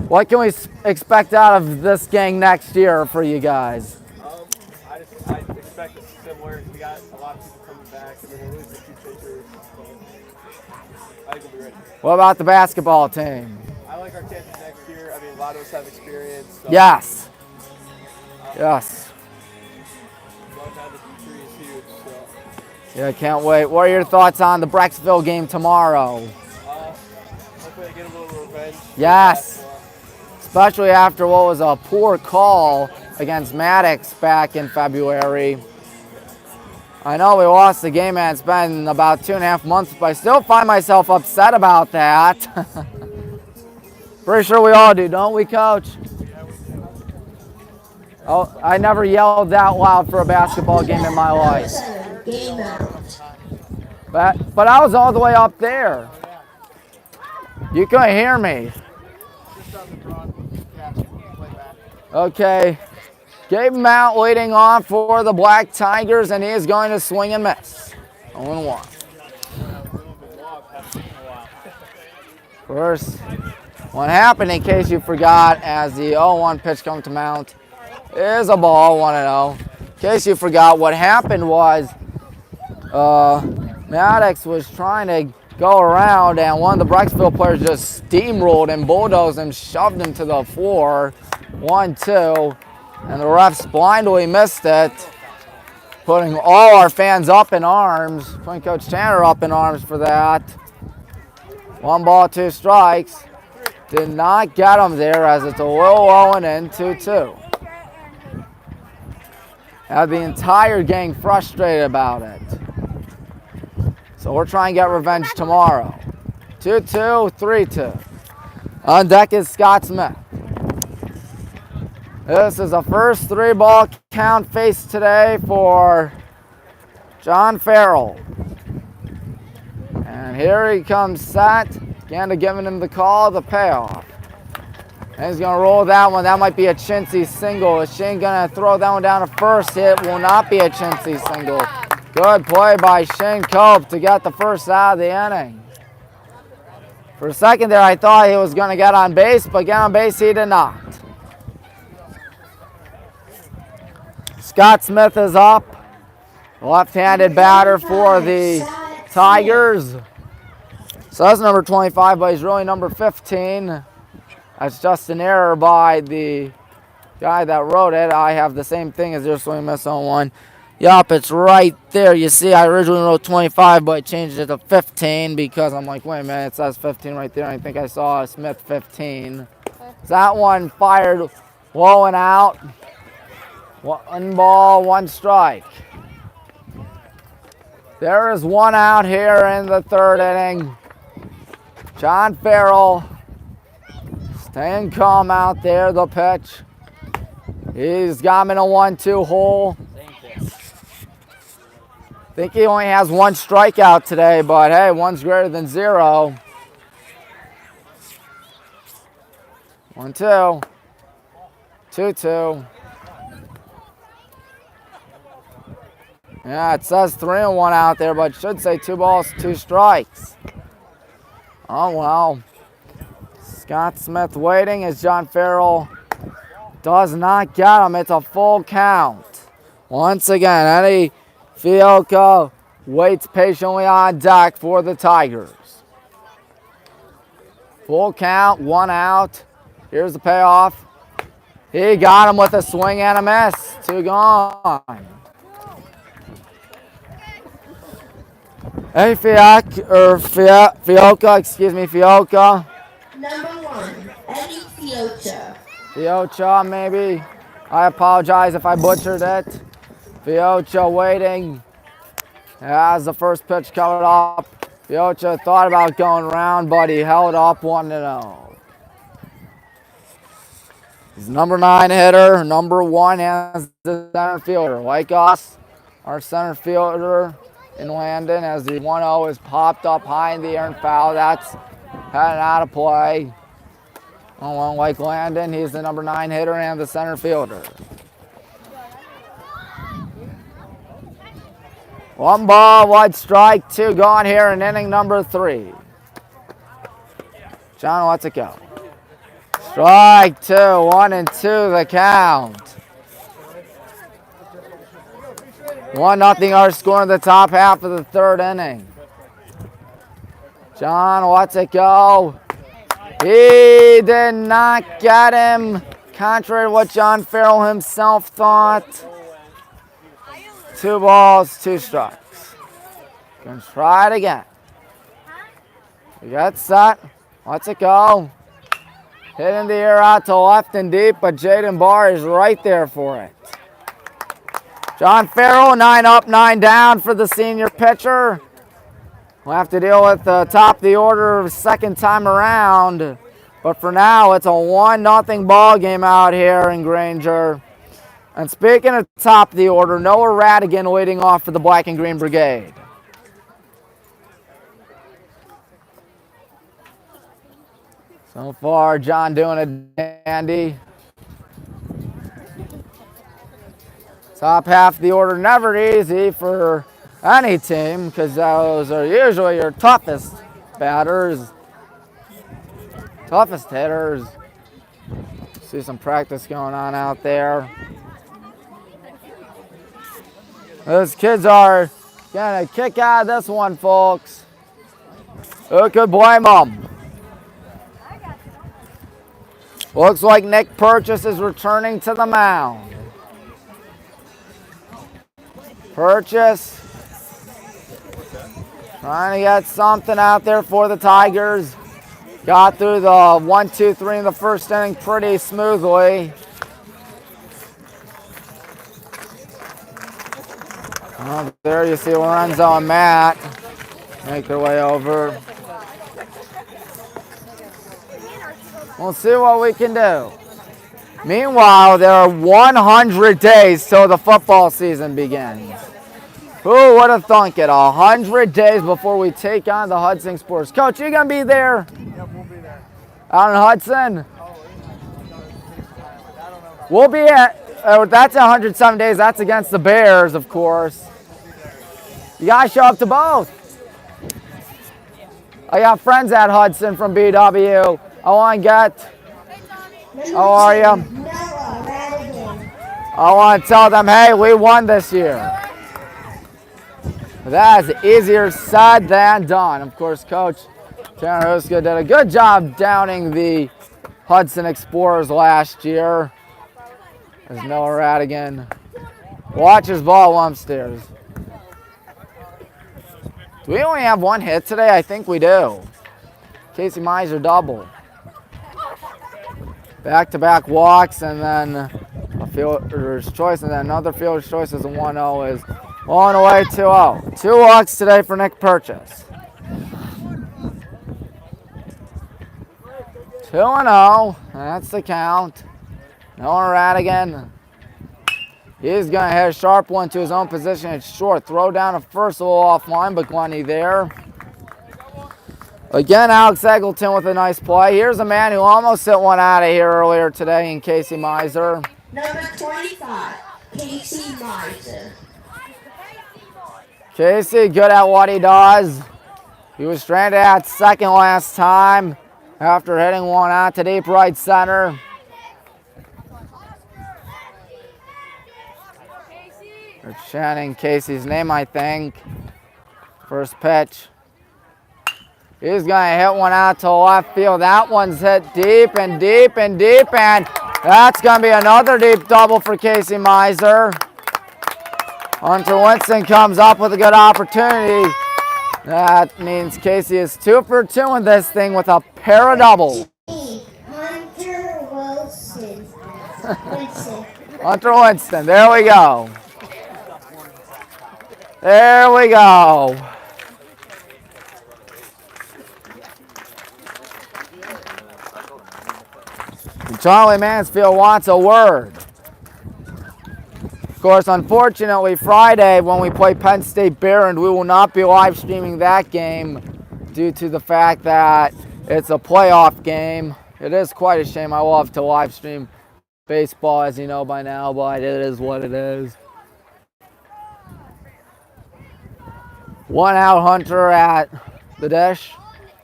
What can we expect out of this gang next year for you guys? I expect it's similar. We got a lot of people coming back, and then we're losing a few pitchers. I think we'll be ready. What about the basketball team? I like our chances next year. I mean, a lot of us have experience. So Yes. Yes. the future is huge. So Yeah, can't wait. What are your thoughts on the Brecksville game tomorrow? hopefully I get a little revenge. Yes. Especially after what was a poor call against Maddox back in February. I know we lost the game and it's been about 2.5 months, but I still find myself upset about that. Pretty sure we all do, don't we, Coach? Oh, I never yelled that loud for a basketball game in my life. Game out. But I was all the way up there. You couldn't hear me. Okay. Gabe Mount leading off for the Black Tigers, and he is going to swing and miss. 0-1. Of course, what happened, in case you forgot, as the 0-1 pitch comes to Mount, is a ball, 1-0. In case you forgot, what happened was Maddox was trying to go around, and one of the Brecksville players just steamrolled and bulldozed him, shoved him to the floor. 1-2. And the refs blindly missed it, putting all our fans up in arms, putting Coach Tanner up in arms for that. 1 ball, 2 strikes. Did not get him there as it's a little low and in, 2-2. Had the entire gang frustrated about it. So we're trying to get revenge tomorrow. 2-2, 3-2. On deck is Scott Smith. This is the first 3-ball count faced today for John Farrell. And here he comes set. Again, giving him the call, the payoff. And he's going to roll that one. That might be a chintzy single. Is Shane going to throw that one down to first? It will not be a chintzy single. Good play by Shane Cope to get the first out of the inning. For a second there, I thought he was going to get on base, but get on base he did not. Scott Smith is up, left-handed batter for the Tigers. So that's number 25, but he's really number 15. That's just an error by the guy that wrote it. I have the same thing as your swing miss on one. Yup, it's right there. You see, I originally wrote 25, but I changed it to 15 because I'm like, wait a minute, it says 15 right there. I think I saw Smith 15. That one fired low and out. 1 ball, 1 strike. There is 1 out here in the 3rd inning. John Farrell staying calm out there, the pitch. He's got him in a 1-2 hole. I think he only has 1 strikeout today, but hey, 1's greater than 0. 1-2. 2-2. Yeah, it says 3-1 out there, but it should say 2 balls, 2 strikes. Oh, well. Scott Smith waiting as John Farrell does not get him. It's a full count. Once again, Eddie Fiocca waits patiently on deck for the Tigers. Full count, 1 out. Here's the payoff. He got him with a swing and a miss. 2 gone. Hey, Fiocca, excuse me, Fiocca. Number 1, Eddie Fiocca. Fiocca, maybe. I apologize if I butchered it. Fiocca waiting as the first pitch coming up. Fiocca thought about going around, but he held up 1-0. He's number 9 hitter, number 1 as the center fielder. Like us, our center fielder in Landon as the 1-0 is popped up high in the air and foul. That's heading out of play. Oh, well, like Landon, he's the number 9 hitter and the center fielder. 1 ball, 1 strike, 2 gone here in inning number 3. John lets it go. Strike 2, 1-2 the count. 1-0 our score in the top half of the 3rd inning. John lets it go. He did not get him, contrary to what John Farrell himself thought. 2 balls, 2 strikes. Gonna try it again. We got set. Lets it go. Hit in the air out to left and deep, but Jaden Barr is right there for it. John Farrell, 9 up, 9 down for the senior pitcher. We'll have to deal with the top of the order 2nd time around. But for now, it's a 1-0 ball game out here in Granger. And speaking of top of the order, Noah Radigan leading off for the Black and Green Brigade. So far, John doing a dandy. Top half of the order, never easy for any team because those are usually your toughest batters, toughest hitters. See some practice going on out there. Those kids are gonna kick out of this one, folks. Who could blame them? Looks like Nick Purchase is returning to the mound. Purchase trying to get something out there for the Tigers. Got through the 1-2-3 in the 1st inning pretty smoothly. Well, there you see Lorenzo and Matt make their way over. We'll see what we can do. Meanwhile, there are 100 days till the football season begins. Who would have thunk it? 100 days before we take on the Hudson Sports. Coach, you going to be there? Yep, we'll be there. Out in Hudson? We'll be at, that's 107 days. That's against the Bears, of course. You guys show up to both. I got friends at Hudson from BW. I want to get, how are you? Noah Radigan. I want to tell them, hey, we won this year. That is easier said than done. Of course, Coach Tanner Huska did a good job downing the Hudson Explorers last year. There's Noah Radigan Watch his ball upstairs. Do we only have one hit today? I think we do. Casey Miser double. Back-to-back walks, and then a fielder's choice, and then another fielder's choice is a 1-0 is on the way 2-0. 2 walks today for Nick Purchase. 2-0, that's the count. Noah Radigan. He's going to hit a sharp one to his own position. It's short. Throw down a first, a little offline, but Glenny there. Again, Alex Eggleton with a nice play. Here's a man who almost hit one out of here earlier today in Casey Miser. Number 25, Casey Miser. Casey, good at what he does. He was stranded at second last time after hitting one out to deep right center. They're chanting Casey's name, I think. First pitch. He's going to hit one out to left field. That one's hit deep and deep and deep, and that's going to be another deep double for Casey Miser. Hunter Winston comes up with a good opportunity. That means Casey is 2 for 2 in this thing with a pair of doubles. Hunter Wilson. Hunter Winston, there we go. There we go. Charlie Mansfield wants a word. Of course, unfortunately, Friday when we play Penn State Bearand, we will not be live streaming that game due to the fact that it's a playoff game. It is quite a shame. I love to live stream baseball, as you know by now, but it is what it is. 1 out Hunter at the dish.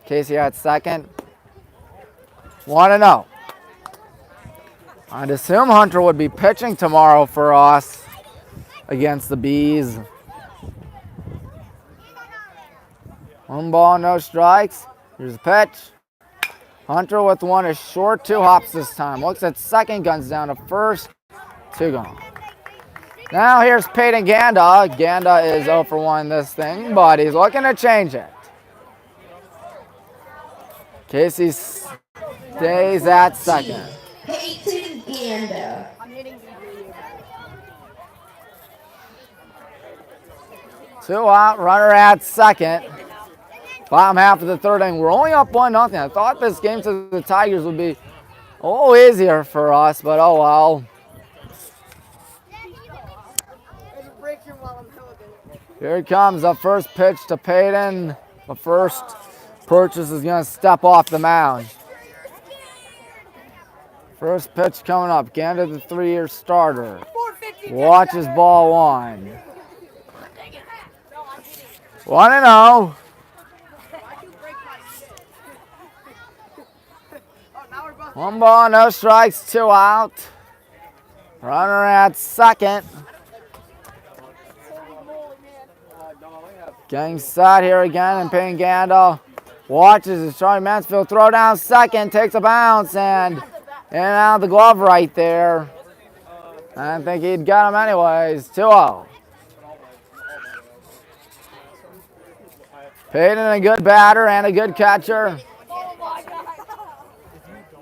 Casey at second. 1-0. I'd assume Hunter would be pitching tomorrow for us against the Bees. 1 ball, no strikes. Here's the pitch. Hunter with one is short, 2 hops this time. Looks at second, guns down to first. 2 gone. Now here's Peyton Ganda. Ganda is 0 for 1 this thing, but he's looking to change it. Casey stays at second. Peyton Ganda. 2 out, runner at second. Bottom half of the third inning. We're only up 1-0. I thought this game to the Tigers would be a little easier for us, but oh well. Here comes the first pitch to Peyton. The first Purchase is going to step off the mound. First pitch coming up. Ganda, the 3-year starter. Watches ball 1. 1-0. One ball, no strikes, 2 out. Runner at second. Getting set here again, and Peyton Ganda watches as Charlie Mansfield throw down second, takes a bounce, and in and out of the glove right there. I think he'd got him anyways. 2-0. Peyton, a good batter and a good catcher.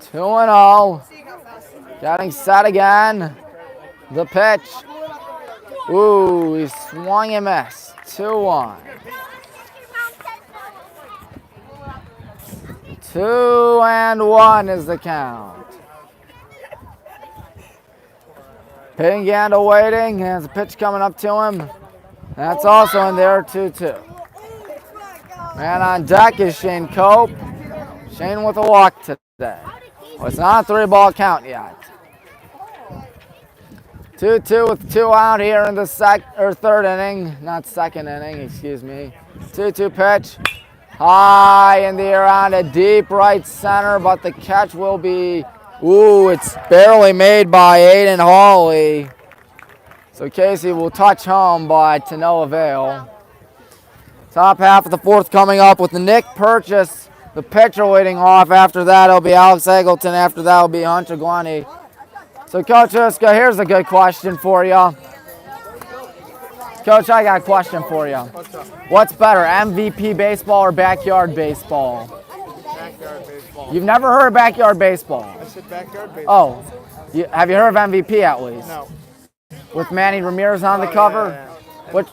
2-0. Getting set again. The pitch. Ooh, he swung and missed. 2-1. 2-1 is the count. Peyton Ganda waiting. Has a pitch coming up to him. That's also in there, 2-2. Man on deck is Shane Cope. Shane with a walk today. Well, it's not a 3-ball count yet. 2-2 with 2 out here in the third inning. Not second inning, excuse me. 2-2 pitch. High in the air on a deep right center, but the catch will be, ooh, it's barely made by Aiden Hawley. So Casey will touch home, but to no avail. Top half of the fourth coming up with Nick Purchase, the pitcher leading off. After that, it'll be Alex Eggleton. After that, it'll be Hunter Glenny. So, Coach Uska, here's a good question for you. Coach, I got a question for you. What's up? What's better, MVP baseball or backyard baseball? Backyard baseball. You've never heard of backyard baseball? I said backyard baseball. Oh, have you heard of MVP at least? No. With Manny Ramirez on the cover? Yeah. Which,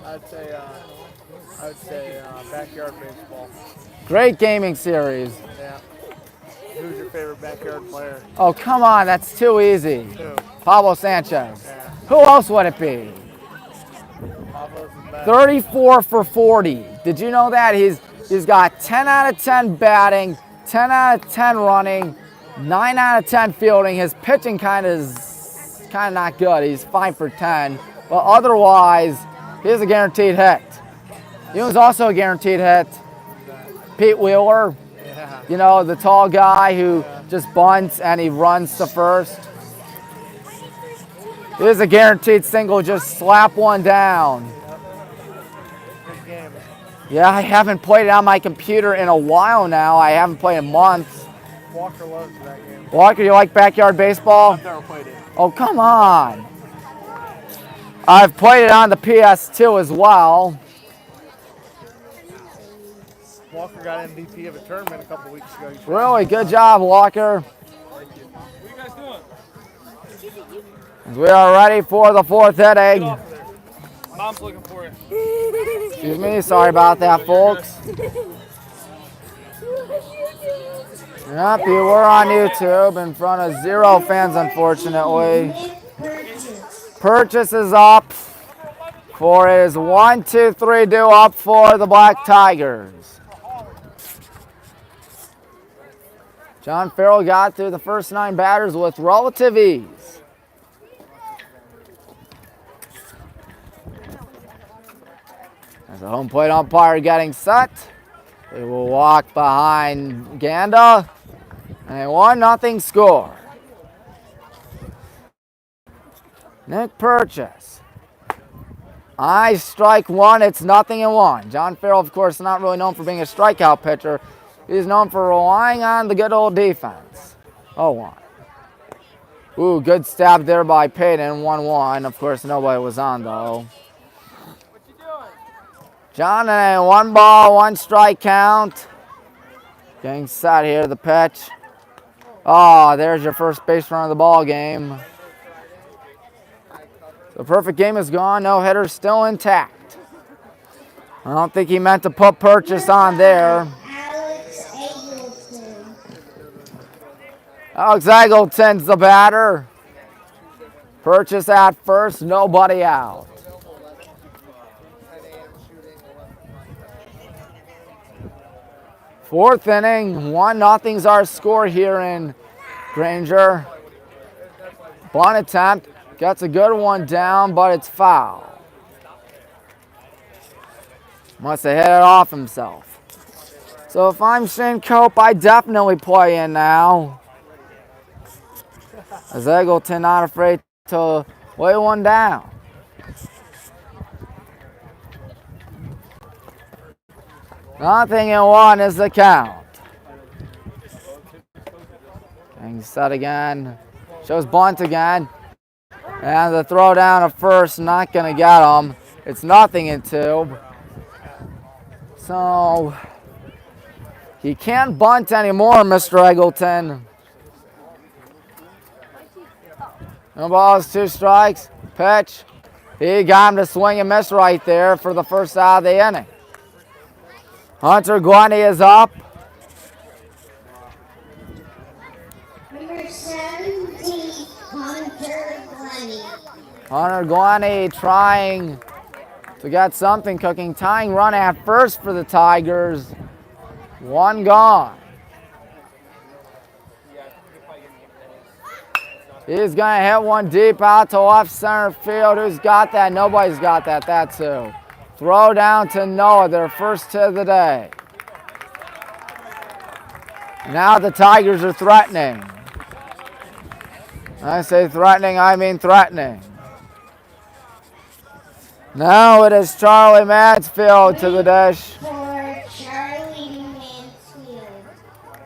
I'd say backyard baseball. great gaming series. Yeah. Who's your favorite backyard player? Oh, come on, that's too easy. Who? Pablo Sanchez. Yeah. Who else would it be? Pablo's the best. 34 for 40. Did you know that? He's got 10 out of 10 batting, 10 out of 10 running, 9 out of 10 fielding. His pitching kind of not good. He's 5 for 10. But otherwise, he's a guaranteed hit. He was also a guaranteed hit. Pete Wheeler, Yeah. you know, the tall guy who just bunts and he runs to first. Here's a guaranteed single, just slap one down. Good game. Yeah, I haven't played it on my computer in a while now. I haven't played in months. Walker loves that game. Walker, you like backyard baseball? I've never played it. Oh, come on. I've played it on the PS2 as well. Walker got MVP of a tournament a couple weeks ago. Really, good job, Walker. What are you guys doing? We are ready for the fourth inning. Mom's looking for you. Excuse me, sorry about that, folks. Yep, you were on YouTube in front of 0 fans, unfortunately. Purchase is up for his 1, 2, 3 due up for the Black Tigers. John Farrell got through the first 9 batters with relative ease. As the home plate umpire getting set, they will walk behind Ganda, and a 1-0 score. Nick Purchase. Strike one, it's 0-1. John Farrell, of course, not really known for being a strikeout pitcher. He's known for relying on the good old defense. 0-1. Ooh, good stab there by Payton, 1-1. Of course, nobody was on, though. John, and a 1 ball, 1 strike count. Getting set here, the pitch. Oh, there's your first base run of the ball game. The perfect game is gone. No hitter still intact. I don't think he meant to put Purchase on there. Alex Eggleton's the batter. Purchase at first, nobody out. Fourth inning, 1-0's our score here in Granger. Bunt attempt, gets a good one down, but it's foul. Must have hit it off himself. So if I'm Shane Cope, I definitely play in now. As Eggleton not afraid to lay one down. Nothing in 1 is the count. Getting set again. Shows bunt again. And the throw down to first, not going to get him. It's 0-2. So he can't bunt anymore, Mr. Eggleton. No balls, 2 strikes. Pitch. He got him to swing and miss right there for the first out of the inning. Hunter Guani is up. Number 17, Hunter Glennie. Hunter Guani trying to get something cooking. Tying run at first for the Tigers. 1 gone. He's going to hit one deep out to left center field. Who's got that? Nobody's got that. That's who. Throw down to Noah, their first hit of the day. Now the Tigers are threatening. I say threatening, I mean threatening. Now it is Charlie Mansfield to the dish. For Charlie Mansfield.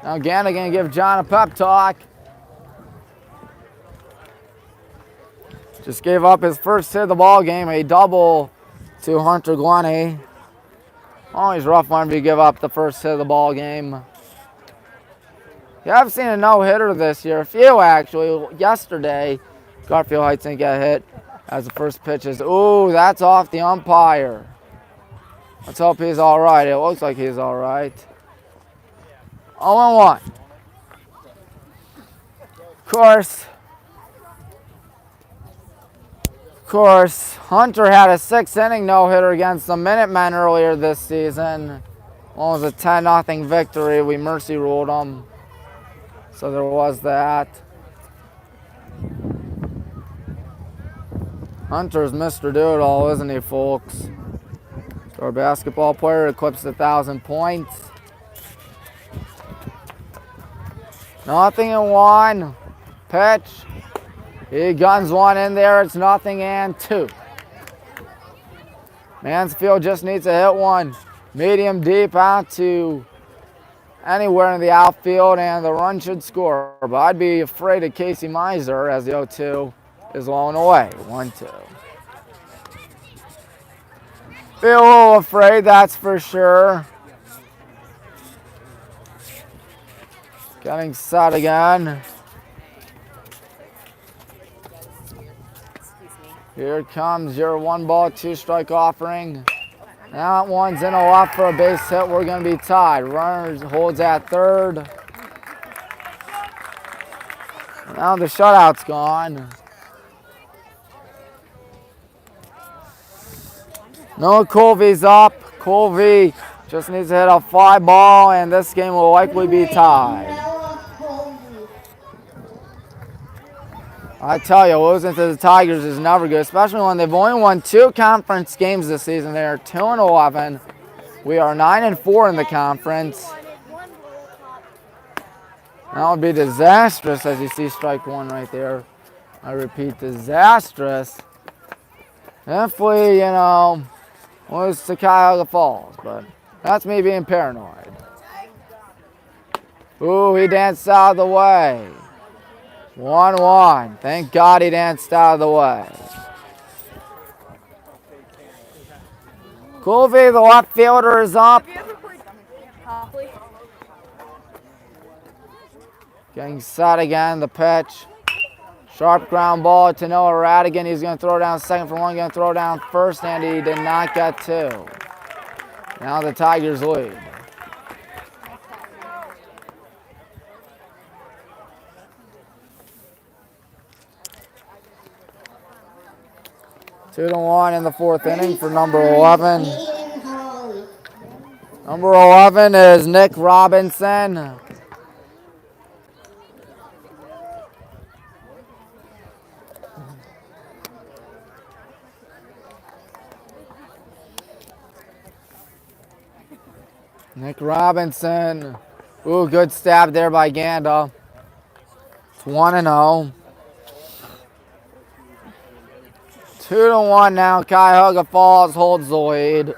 Now Ganda going to give John a pep talk. Just gave up his first hit of the ball game, a double to Hunter Glennie. Always rough whenever you give up the first hit of the ball game. Yeah, I've seen a no-hitter this year. A few, actually. Yesterday, Garfield Heights didn't get hit as the first pitch is. Ooh, that's off the umpire. Let's hope he's all right. It looks like he's all right. 0-1. Of course, Hunter had a 6th-inning no-hitter against the Minutemen earlier this season. One was a 10-0 victory. We mercy ruled them. So there was that. Hunter's Mr. Do-It-All, isn't he, folks? Our basketball player eclipsed 1,000 points. 0-1. Pitch. He guns one in there. It's 0-2. Mansfield just needs to hit one. Medium deep out to anywhere in the outfield, and the run should score. But I'd be afraid of Casey Miser as the 0-2 is blown away. 1-2. Be a little afraid, that's for sure. Getting set again. Here comes your 1-ball, 2-strike offering. That one's in a left for a base hit. We're going to be tied. Runner holds at third. Now the shutout's gone. Noah Colby's up. Colby just needs to hit a fly ball, and this game will likely be tied. I tell you, losing to the Tigers is never good, especially when they've only won 2 conference games this season. They are 2-11. We are 9-4 in the conference. That would be disastrous, as you see strike one right there. I repeat, disastrous. If we, lose to Cuyahoga Falls, but that's me being paranoid. Ooh, he danced out of the way. 1-1. Thank God he danced out of the way. Colby, the left fielder, is up. Getting set again, the pitch. Sharp ground ball to Noah Radigan. He's going to throw down second for one, going to throw down first, and he did not get 2. Now the Tigers lead. Two to 1 in the 4th inning for number 11. Number 11 is Nick Robinson. Nick Robinson. Ooh, good stab there by Ganda. It's 1-0. 2-1 now. Cuyahoga Falls holds the lead.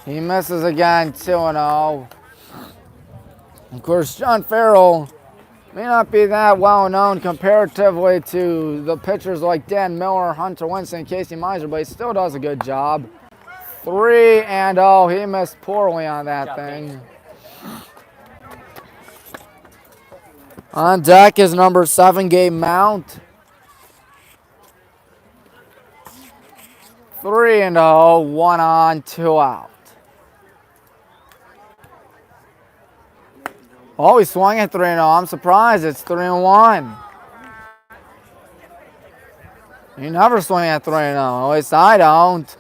He misses again, 2-0. Of course, John Farrell may not be that well known comparatively to the pitchers like Dan Miller, Hunter Winston, Casey Miser, but he still does a good job. 3-0. He missed poorly on that thing. On deck is number 7, Gabe Mount. 3-0, 1 on, 2 out. Oh, he swung at 3-0. I'm surprised it's 3-1. You never swing at 3-0. At least I don't.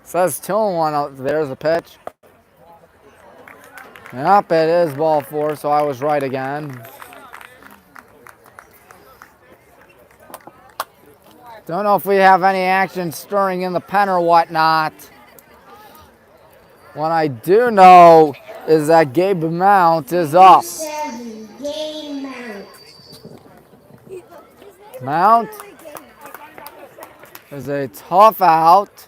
Says 2-1. There's a pitch. Yep, it is ball 4, so I was right again. Don't know if we have any action stirring in the pen or whatnot. What I do know is that Gabe Mount is up. 7, Gabe Mount. Mount is a tough out.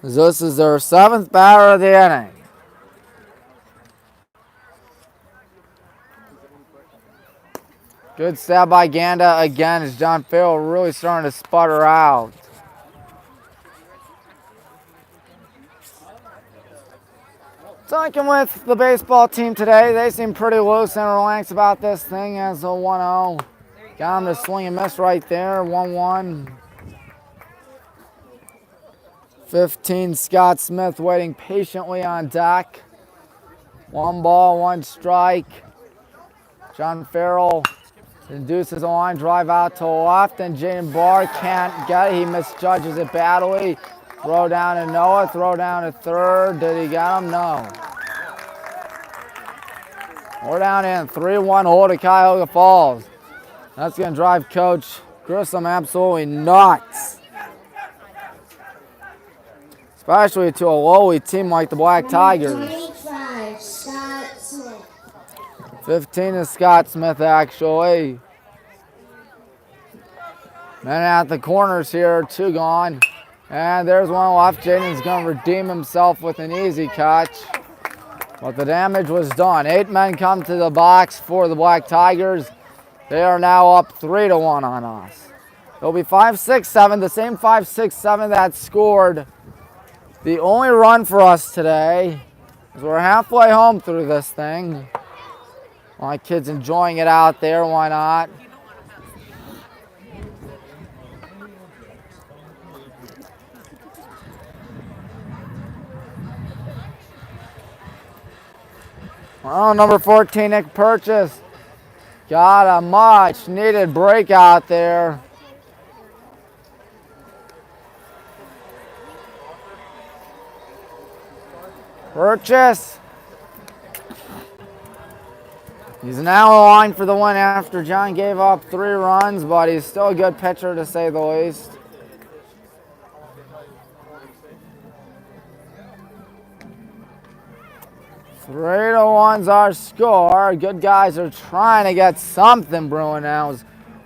This is their 7th batter of the inning. Good stab by Ganda again as John Farrell really starting to sputter out. Talking with the baseball team today, they seem pretty loose and relaxed about this thing as a 1-0. Got him to swing and miss right there, 1-1. 15, Scott Smith waiting patiently on deck. 1 ball, 1 strike. John Farrell induces a line drive out to left, and Jaden Barr can't get it. He misjudges it badly. Throw down to Noah, throw down to third. Did he get him? No. We're down in 3-1 hold at Cuyahoga Falls. That's going to drive Coach Grissom absolutely nuts. Especially to a lowly team like the Black Tigers. 25, Scott Smith. 15 is Scott Smith, actually. Men at the corners here, 2 gone. And there's 1 left. Jaden's going to redeem himself with an easy catch. But the damage was done. 8 men come to the box for the Black Tigers. They are now up 3-1 on us. It'll be 5-6-7, the same 5-6-7 that scored the only run for us today. As we're halfway home through this thing. My kids enjoying it out there, why not? Well, number 14, Nick Purchase, got a much needed break out there. Purchase. He's now aligned for the win after John gave up 3 runs, but he's still a good pitcher to say the least. Three to 1's our score. Good guys are trying to get something brewing now. We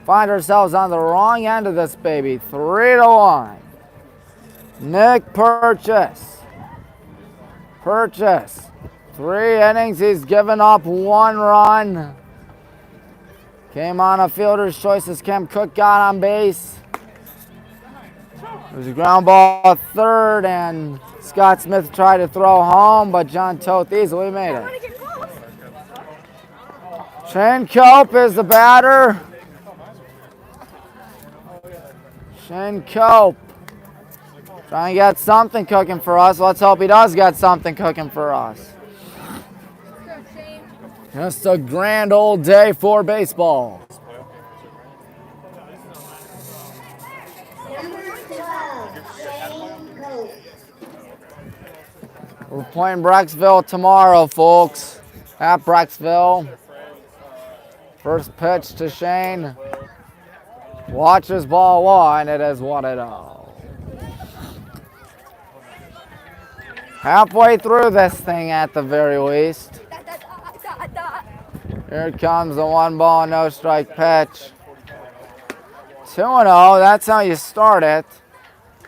find ourselves on the wrong end of this baby. 3-1. Nick Purchase. Purchase. 3 innings. He's given up 1 run. Came on a fielder's choice as Cam Cook got on base. It was a ground ball at third, and Scott Smith tried to throw home, but John Toth easily made it. Shane Cope is the batter. Shane Cope trying to get something cooking for us. Let's hope he does get something cooking for us. Just a grand old day for baseball. We're playing Brecksville tomorrow, folks. At Brecksville. First pitch to Shane. Watches ball 1. It is 1-0. Halfway through this thing at the very least. Here comes the 1 ball, no strike pitch. 2-0. That's how you start it.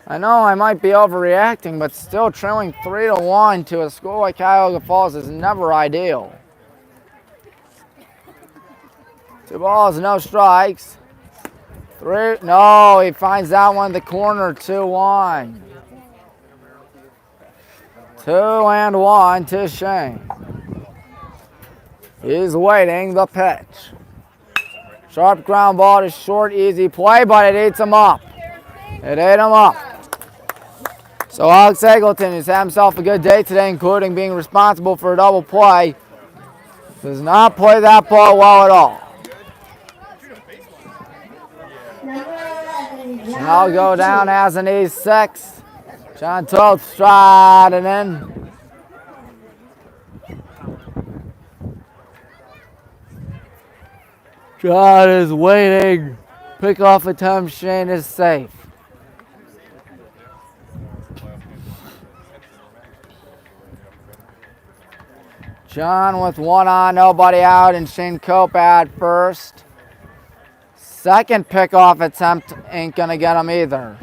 I know I might be overreacting, but still trailing 3-1 to a school like Cuyahoga Falls is never ideal. 2 balls, no strikes. 3, no, he finds that one in the corner, 2-1. 2-1 to Shane. He's waiting the pitch. Sharp ground ball to short, easy play, but it eats him up. It ate him up. So Alex Eggleton has had himself a good day today, including being responsible for a double play. Does not play that ball well at all. And I'll go down as an E6. John Toth striding in. John is waiting. Pickoff attempt, Shane is safe. John with 1 on, nobody out, and Shane Cope at first. Second pickoff attempt ain't gonna get him either.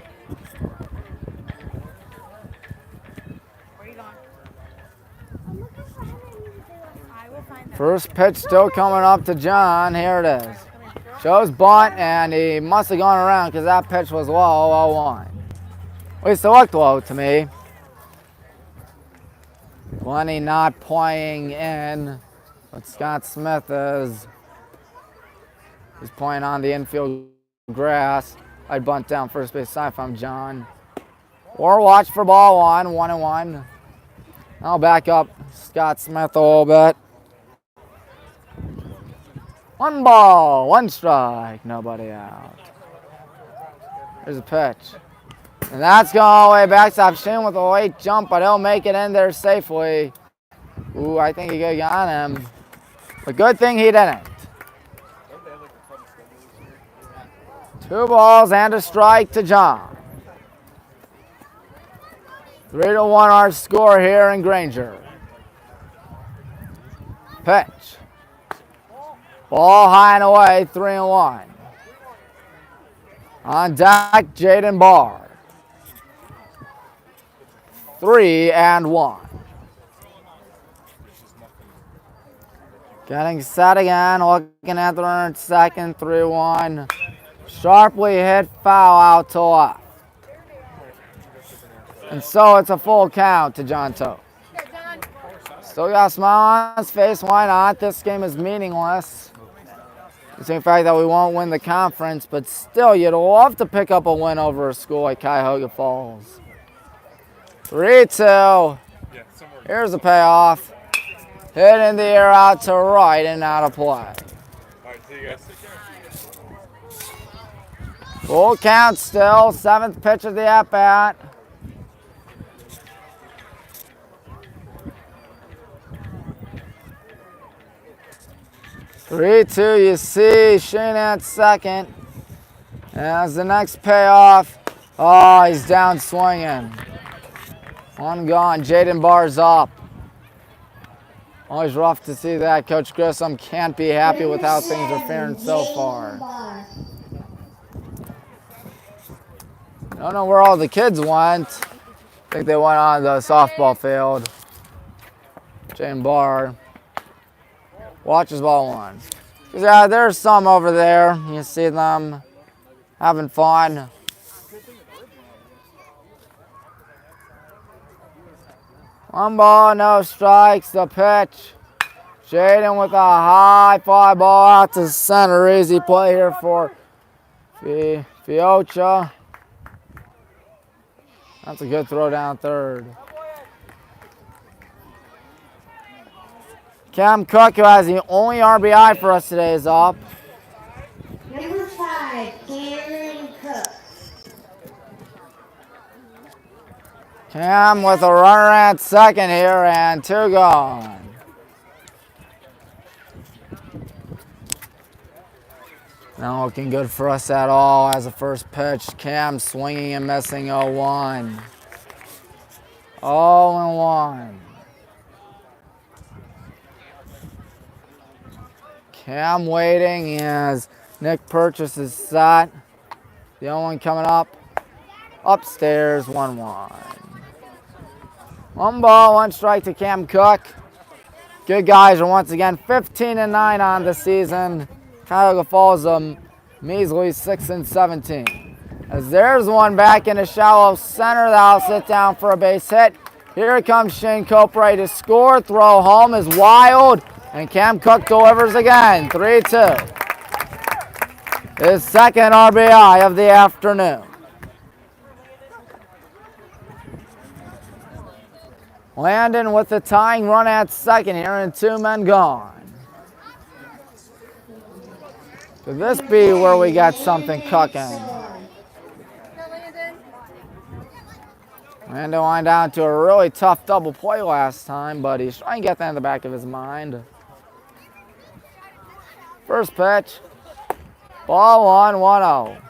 First pitch still coming up to John. Here it is. Shows bunt, and he must have gone around because that pitch was low, 0-1. At least it looked low to me. Glenny not playing in, but Scott Smith is playing on the infield grass. I'd bunt down first base side if I'm John. Or watch for ball one, 1-1. I'll back up Scott Smith a little bit. 1 ball, 1 strike, nobody out. There's a pitch. And that's going all the way back. Stop Shane with a late jump, but he'll make it in there safely. Ooh, I think he could have got him. But good thing he didn't. 2 balls and a strike to John. 3-1 our score here in Granger. Pitch. Ball high and away, 3-1. On deck, Jaden Barr. 3-1. Getting set again, looking at the runner at second, 3-1. Sharply hit foul out to left. And so it's a full count to John Toth. Still got a smile on his face, why not? This game is meaningless. The fact that we won't win the conference, but still, you'd love to pick up a win over a school like Cuyahoga Falls. 3-2. Here's the payoff. Hit in the air out to right and out of play. All right, see you guys. Full count still. 7th pitch of the at-bat. Three-two, you see Shane at second. As the next payoff, oh, he's down swinging. 1 gone, Jaden Barr's up. Always rough to see that. Coach Grissom can't be happy with how things are faring so far. I don't know where all the kids went. I think they went on the softball field. Jaden Barr. Watches ball 1. Yeah, there's some over there. You see them having fun. One ball, no strikes. The pitch. Jaden with a high fly ball out to center. Easy play here for Fiocha. That's a good throw down third. Cam Cook, who has the only RBI for us today, is up. Number 5, Cameron Cook. Cam with a runner at second here and 2 gone. Not looking good for us at all as a first pitch. Cam swinging and missing 0-1. 0-1. Cam waiting as Nick Purchase is set. The only one coming up. Upstairs, 1-1. 1 ball, 1 strike to Cam Cook. Good guys are once again 15-9 on the season. Cuyahoga Falls measly 6-17. As there's one back in the shallow center, that'll sit down for a base hit. Here comes Shane Cope ready to score. Throw home is wild. And Cam Cook delivers again, 3-2. His second RBI of the afternoon. Landon with the tying run at second here and 2 men gone. Could this be where we got something cooking? Landon went down to a really tough double play last time, but he's trying to get that in the back of his mind. First pitch, ball 1-1-0.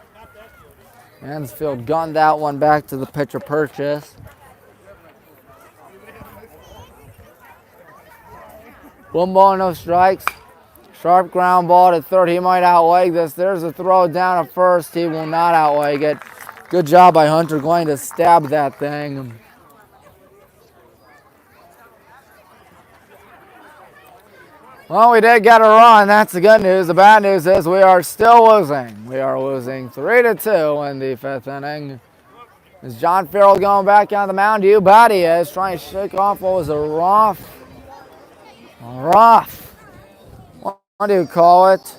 Mansfield gunned that one back to the pitcher Purchase. 1 ball, no strikes. Sharp ground ball to third. He might outleg this. There's a throw down at first. He will not outleg it. Good job by Hunter Glenn to stab that thing. Well, we did get a run. That's the good news. The bad news is we are still losing. We are losing 3-2 in the 5th inning. Is John Farrell going back on the mound? You bet he is. Trying to shake off what was a rough, what do you call it?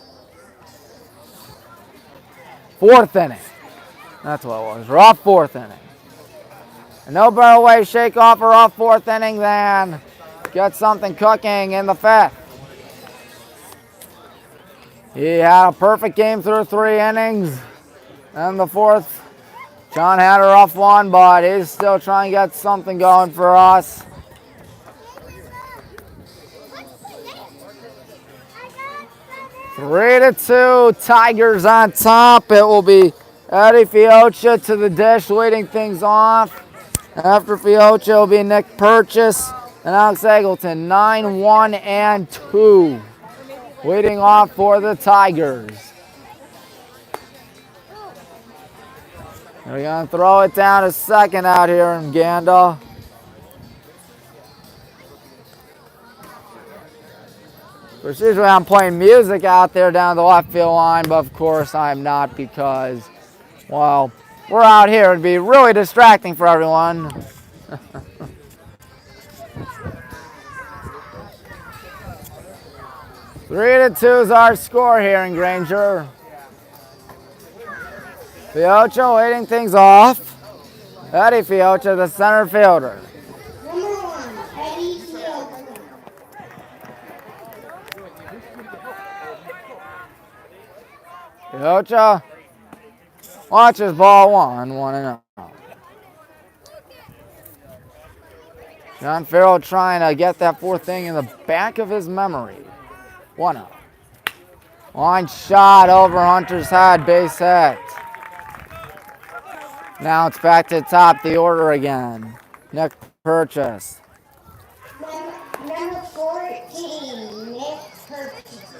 4th inning. That's what it was. Rough 4th inning. And no better way to shake off a rough 4th inning than get something cooking in the 5th. He had a perfect game through 3 innings. And the 4th, John had a rough one, but he's still trying to get something going for us. Three to 2, Tigers on top. It will be Eddie Fiocha to the dish, leading things off. After Fiocha will be Nick Purchase and Alex Eggleton, 9-1-2. Leading off for the Tigers. We're going to throw it down to second out here in Ganda. Which usually I'm playing music out there down the left field line, but of course I'm not because, well, we're out here. It'd be really distracting for everyone. 3-2 is our score here in Granger. Fiocha leading things off. Eddie Fiocha, the center fielder. Number 1, Eddie Fiocha. Fiocha watches ball 1-1-0. John Farrell trying to get that 4th thing in the back of his memory. 1-0. Line shot over Hunter's head, base hit. Now it's back to the top of the order again. Nick Purchase. Number 14, Nick Purchase.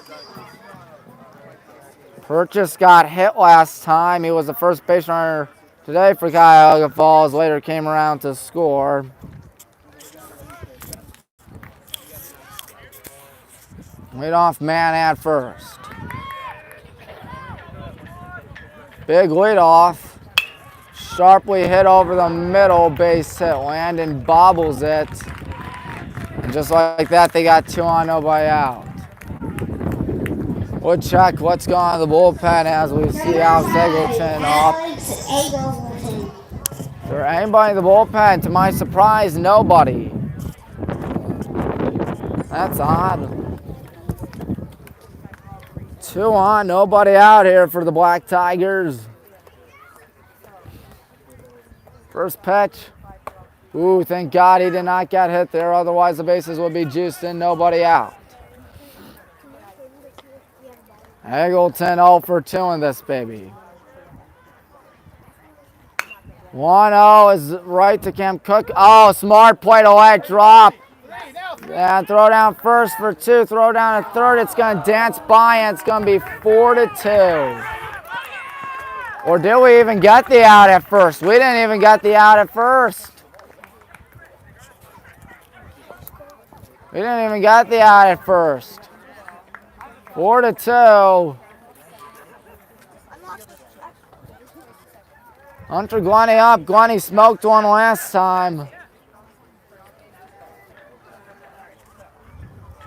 Purchase got hit last time. He was the first base runner today for Cuyahoga Falls. Later came around to score. Leadoff man at first. Big leadoff. Sharply hit over the middle, base hit. Landon bobbles it. And just like that, they got 2 on, nobody out. We'll check what's going on in the bullpen as we see Alex Eggleton up. Is there anybody in the bullpen? To my surprise, nobody. That's odd. 2 on, nobody out here for the Black Tigers. First pitch. Ooh, thank God he did not get hit there. Otherwise, the bases would be juiced in, nobody out. Eggleton 0 for 2 in this baby. 1-0 is right to Cam Cook. Oh, smart play to let drop. And throw down first for 2. Throw down at third. It's going to dance by, and it's going to be 4-2. Or did we even get the out at first? We didn't even get the out at first. We didn't even get the out at first. 4-2. Hunter Glenny up. Glenny smoked one last time.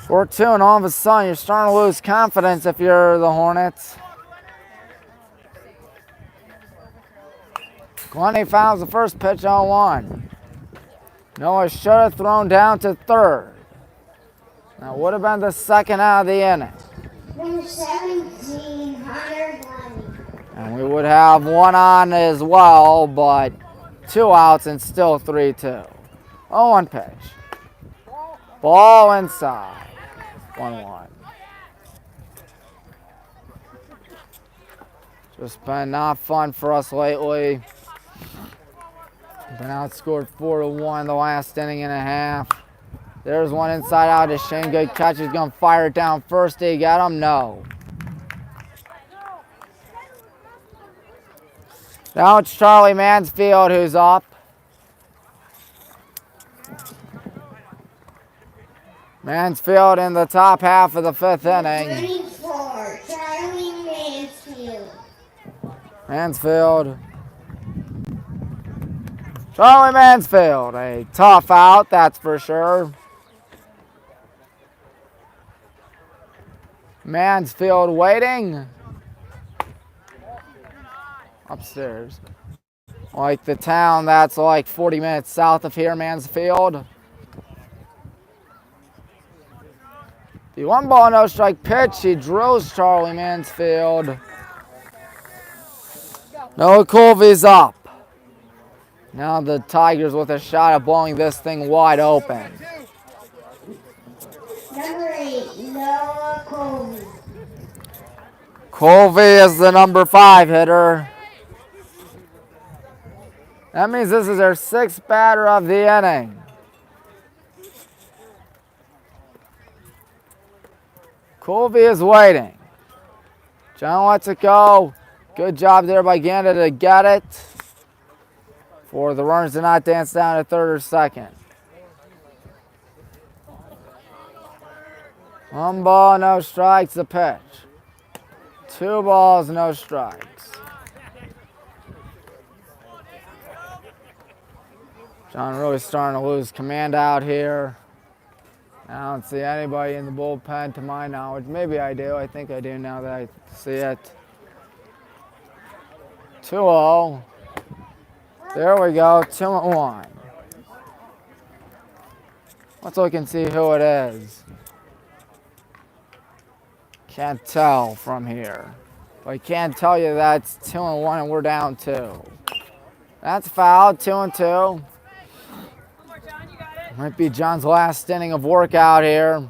4-2, and all of a sudden you're starting to lose confidence if you're the Hornets. Glenny fouls the first pitch 0-1. Noah should have thrown down to third. That would have been the second out of the inning. Number 17, Hunter Glenny. And we would have 1 on as well, but 2 outs and still 3-2. 0-1 pitch. Ball inside. 1-1. Just been not fun for us lately. Been outscored 4-1 the last inning and a half. There's one inside out to Shane. Good catch. He's going to fire it down first. Did he get him? No. Now it's Charlie Mansfield who's up. Mansfield in the top half of the 5th inning. 24, Charlie Mansfield. Mansfield. Charlie Mansfield, a tough out, that's for sure. Mansfield waiting. Upstairs. Like the town that's like 40 minutes south of here, Mansfield. The 1-ball, no strike pitch. He drills Charlie Mansfield. Noah Colby's up. Now the Tigers with a shot at blowing this thing wide open. Number 8, Noah Colby. Colby is the number 5 hitter. That means this is their 6th batter of the inning. Colby is waiting. John lets it go. Good job there by Ganda to get it. For the runners to not dance down to 3rd or 2nd. 1 ball, no strikes, the pitch. 2 balls, no strikes. John really starting to lose command out here. I don't see anybody in the bullpen to my knowledge. Maybe I do. I think I do now that I see it. 2-0. There we go. 2-1. Let's look and see who it is. Can't tell from here. But I can tell you that's 2-1 and we're down 2. That's foul. 2-2. Might be John's last inning of work out here.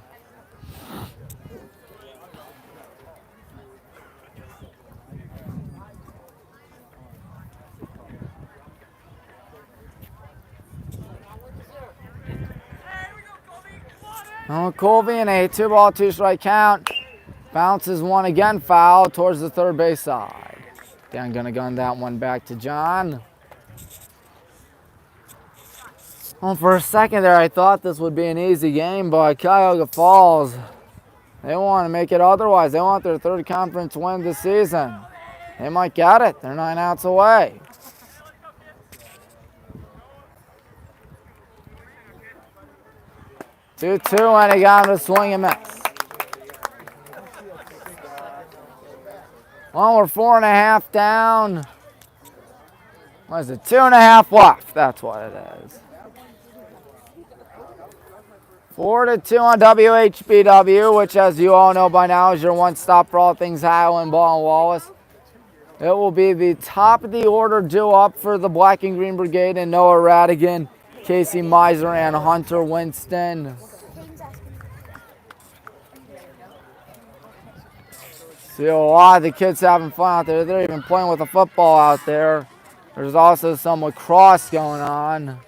Colby in a 2-ball, 2-strike count. Bounces one again, foul towards the 3rd base side. Dan gonna gun that one back to John. Well, for a second there, I thought this would be an easy game, but Cuyahoga Falls, they want to make it otherwise. They want their 3rd conference win this season. They might get it. They're 9 outs away. Two, and he got him to swing and miss. Well, we're 4.5 down. What is it? 2.5 left. That's what it is. 4-2 on WHBW, which, as you all know by now, is your one-stop for all things Highland, Ball, and Wallace. It will be the top of the order due up for the Black and Green Brigade and Noah Radigan, Casey Miser, and Hunter Winston. See a lot of the kids having fun out there. They're even playing with a football out there. There's also some lacrosse going on.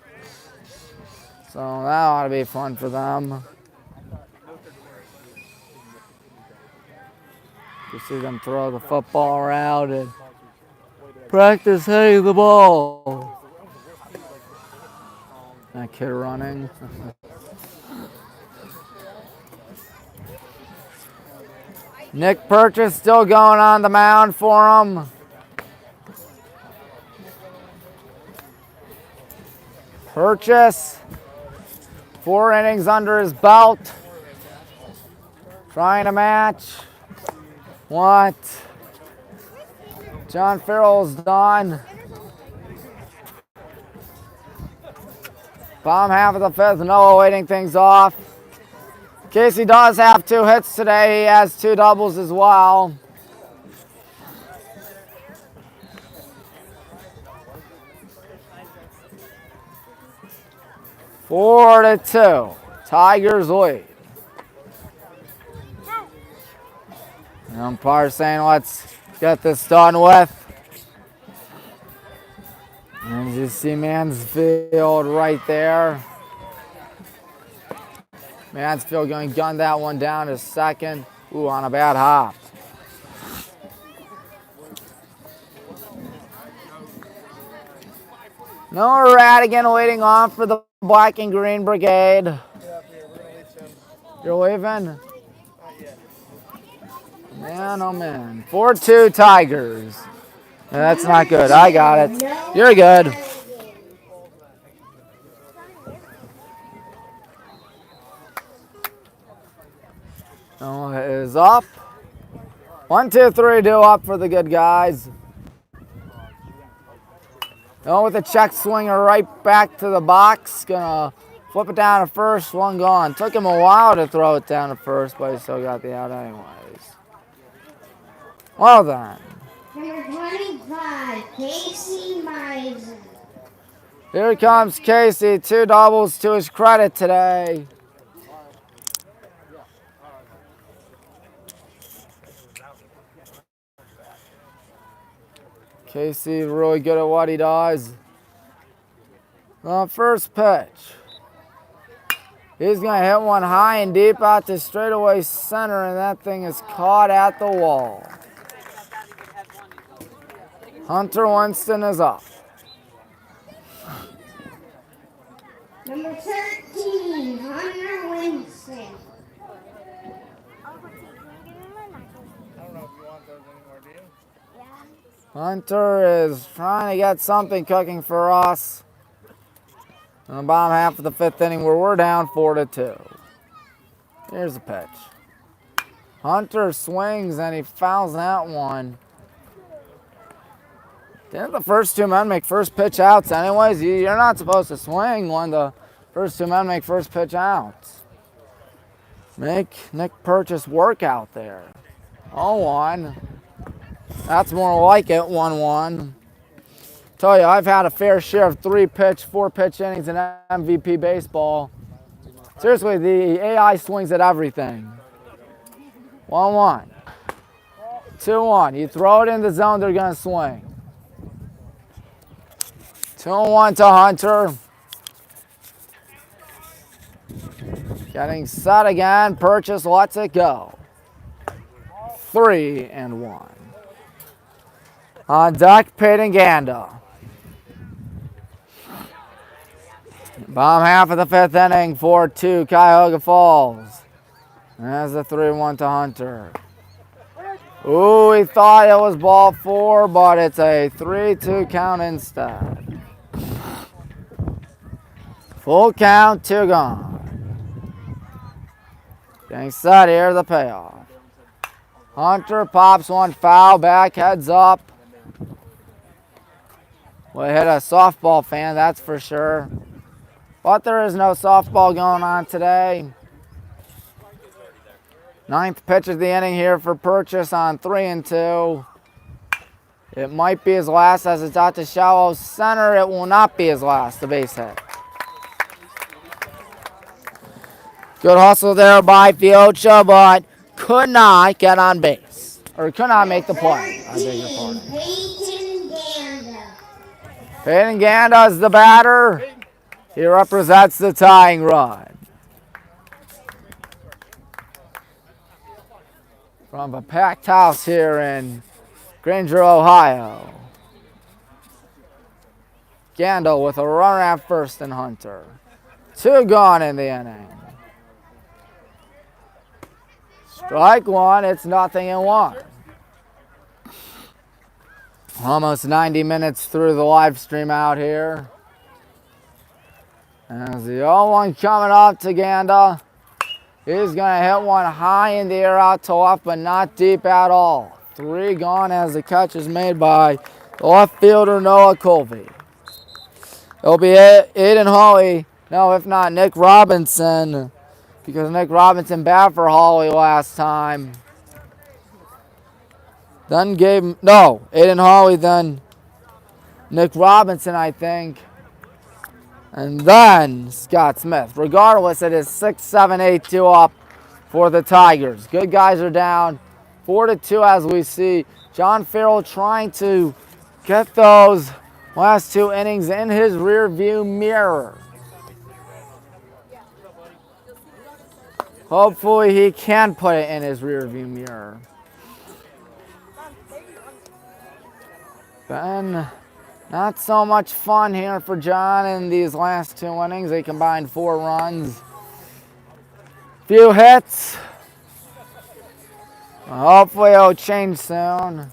So that ought to be fun for them. You see them throw the football around and practice hitting the ball. That kid running. Nick Purchase still going on the mound for him. Purchase, 4 innings under his belt. Trying to match what John Farrell's done. Bottom half of the 5th, Noah waiting things off. Casey does have 2 hits today. He has 2 doubles as well. Four to 2. Tigers lead. The umpire saying, let's get this done with. And you see Mansfield right there. Mansfield going to gun that one down to 2nd. Ooh, on a bad hop. Noah Radigan waiting on for the Black and Green Brigade. You're leaving? Man, oh man. 4-2 Tigers. Yeah, that's not good. I got it. You're good. Oh, it is up. 1, 2, 3, do up for the good guys. Going with the check swinger right back to the box. Gonna flip it down to first, one gone. Took him a while to throw it down to first, but he still got the out anyways. Well then. Number 25, Casey Meisen. Here comes Casey. 2 doubles to his credit today. Casey really good at what he does. The first pitch. He's going to hit one high and deep out to straightaway center, and that thing is caught at the wall. Hunter Winston is up. Number 13, Hunter Winston. Hunter is trying to get something cooking for us in the bottom half of the 5th inning where we're down 4-2. Here's the pitch. Hunter swings and he fouls that one. Didn't the first 2 men make first pitch outs anyways? You're not supposed to swing when the first 2 men make first pitch outs. Make Nick Purchase work out there. 0-1. That's more like it, 1-1. Tell you, I've had a fair share of 3-pitch, 4-pitch innings in MVP baseball. Seriously, the AI swings at everything. 1-1. 2-1. You throw it in the zone, they're going to swing. 2-1 to Hunter. Getting set again. Purchase lets it go. 3-1. On deck, Peyton Ganda. Bottom half of the 5th inning, 4-2 Cuyahoga Falls. That's a 3-1 to Hunter. Ooh, he thought it was ball 4, but it's a 3-2 count instead. Full count, 2 gone. Getting set here, the payoff. Hunter pops one foul back, heads up. Well, hit a softball fan, that's for sure. But there is no softball going on today. 9th pitch of the inning here for Purchase on 3-2. It might be his last as it's out to shallow center. It will not be his last, the base hit. Good hustle there by Fiocha, but could not get on base. Or could not make the play. I beg your pardon. Peyton Ganda. Peyton Ganda is the batter. He represents the tying run. From a packed house here in Granger, Ohio. Ganda with a runner at first and Hunter. 2 gone in the inning. Strike 1, it's 0-1. Almost 90 minutes through the live stream out here. As the 0-1 coming up to Ganda. He's going to hit one high in the air out to left, but not deep at all. 3 gone as the catch is made by the left fielder, Noah Colby. It'll be Aiden Hawley, no, if not Nick Robinson, because Nick Robinson batted for Hawley last time. Then Aiden Hawley, then Nick Robinson, I think. And then Scott Smith. Regardless, it is 6-7-8-2 up for the Tigers. Good guys are down 4-2 as we see John Farrell trying to get those last 2 innings in his rear view mirror. Hopefully he can put it in his rear view mirror. Ben, not so much fun here for John in these last 2 innings. They combined 4 runs. Few hits. Hopefully it'll change soon.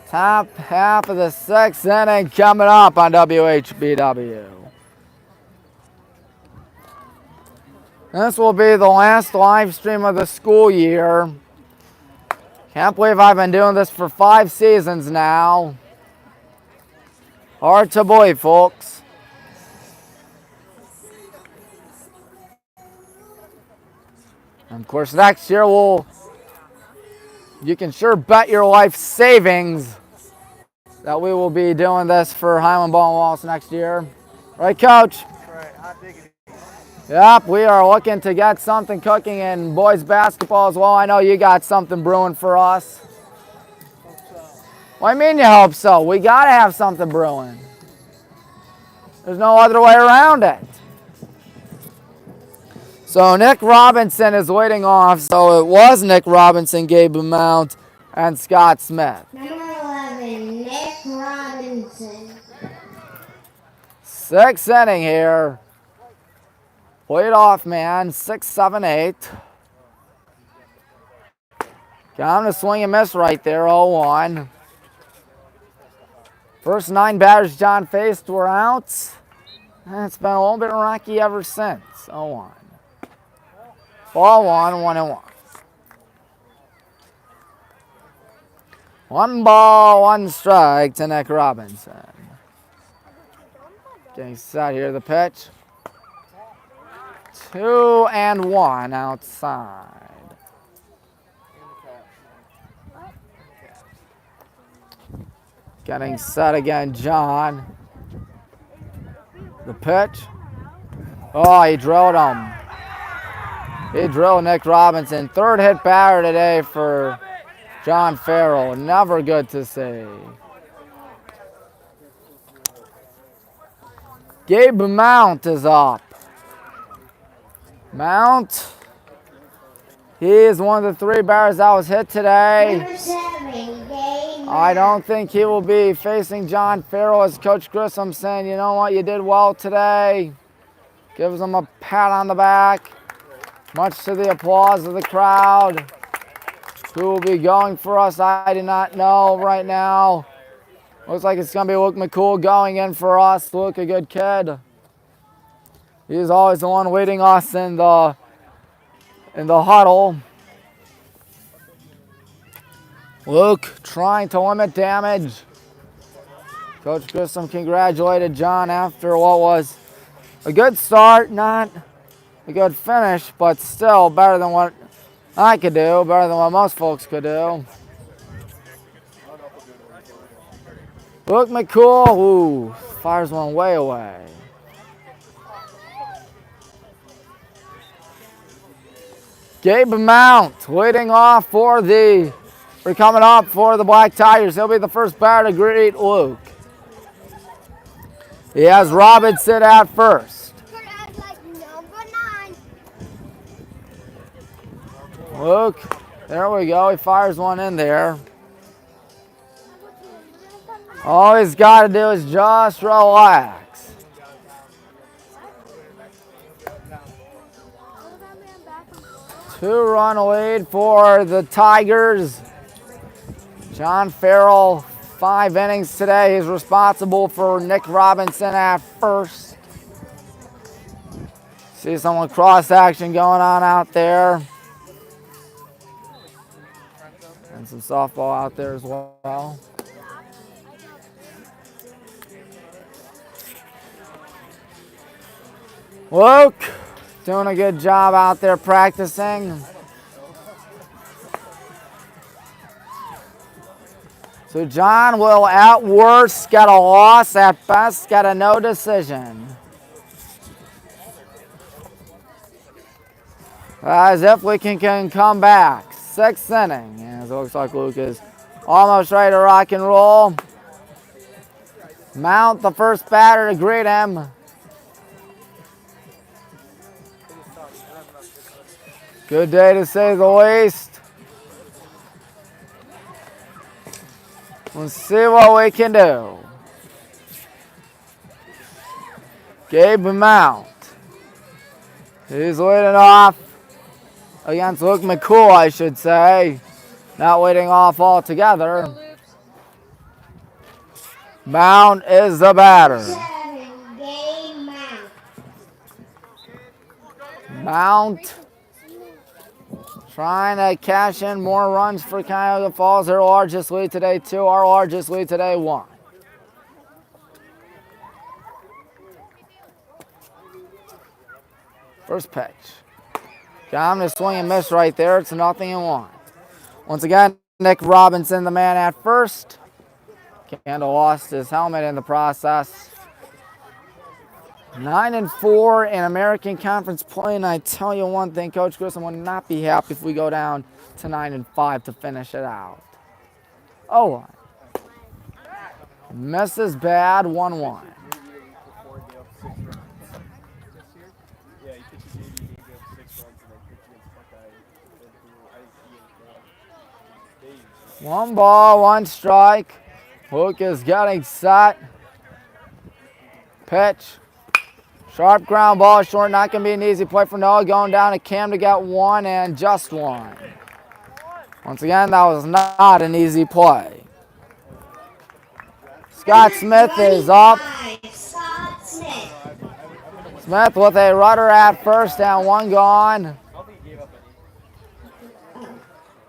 Top half of the sixth inning coming up on WHBW. This will be the last live stream of the school year. Can't believe I've been doing this for 5 seasons now. Hard to believe, folks. And of course, next year you can sure bet your life savings that we will be doing this for Highland Ball and Wallace next year. Right, Coach? Right, hot diggity. Yep, we are looking to get something cooking in boys basketball as well. I know you got something brewing for us. What do you mean you hope so? We got to have something brewing. There's no other way around it. So Nick Robinson is leading off. So it was Nick Robinson, Gabe Mount, and Scott Smith. Number 11, Nick Robinson. 6th inning here. Lead off man, 6, 7, 8. Got him to swing and miss right there, 0-1. First 9 batters John faced were out. And it's been a little bit rocky ever since, 0-1. Ball 1, 1-1. 1 ball, 1 strike to Nick Robinson. Getting set here, the pitch. 2-1 outside. Getting set again, John. The pitch. Oh, he drilled him. He drilled Nick Robinson. 3rd hit batter today for John Farrell. Never good to see. Gabe Mount is up. Mount. He is one of the 3 batters that was hit today. Number 7, Gabe. I don't think he will be facing John Farrell, as Coach Grissom saying, you know what, you did well today. Gives him a pat on the back, much to the applause of the crowd. Who will be going for us, I do not know right now. Looks like it's going to be Luke McCool going in for us. Luke, a good kid. He's always the one leading us in the huddle. Luke trying to limit damage. Coach Grissom congratulated John after what was a good start, not a good finish, but still better than what I could do, better than what most folks could do. Luke McCool, ooh, fires one way away. Gabe Mount leading off for coming up for the Black Tigers. He'll be the first batter to greet Luke. He has Robinson at first. Luke, there we go. He fires one in there. All he's got to do is just relax. 2-run lead for the Tigers. John Farrell, 5 innings today. He's responsible for Nick Robinson at first. See some cross action going on out there. And some softball out there as well. Luke doing a good job out there practicing. So John will at worst get a loss, at best get a no decision. As if we can come back. 6th inning. As it looks like Luke is almost ready to rock and roll. Mount, the first batter to greet him. Good day to say the least. Let's see what we can do. Gabe Mount. He's leading off against Luke McCool, I should say. Not leading off altogether. Mount is the batter. 7, game Mount. Mount trying to cash in more runs for Cuyahoga Falls. Their largest lead today, 2. Our largest lead today, 1. First pitch. Got him to swing and miss right there. It's 0-1. Once again, Nick Robinson, the man at first. Kendall lost his helmet in the process. 9-4 in American Conference play, and I tell you one thing, Coach Grissom would not be happy if we go down to 9-5 to finish it out. Oh, misses bad, 1-1. Yeah, he pitched a JV game, gave up 6 runs, and then pitched against Buckeye. I think 1 ball, 1 strike. Luke is getting set. Pitch. Sharp ground ball, short, not going to be an easy play for Noah. Going down to Cam to get 1 and just 1. Once again, that was not an easy play. Scott Smith is up. 25, Scott Smith. Smith with a rudder at first and 1 gone.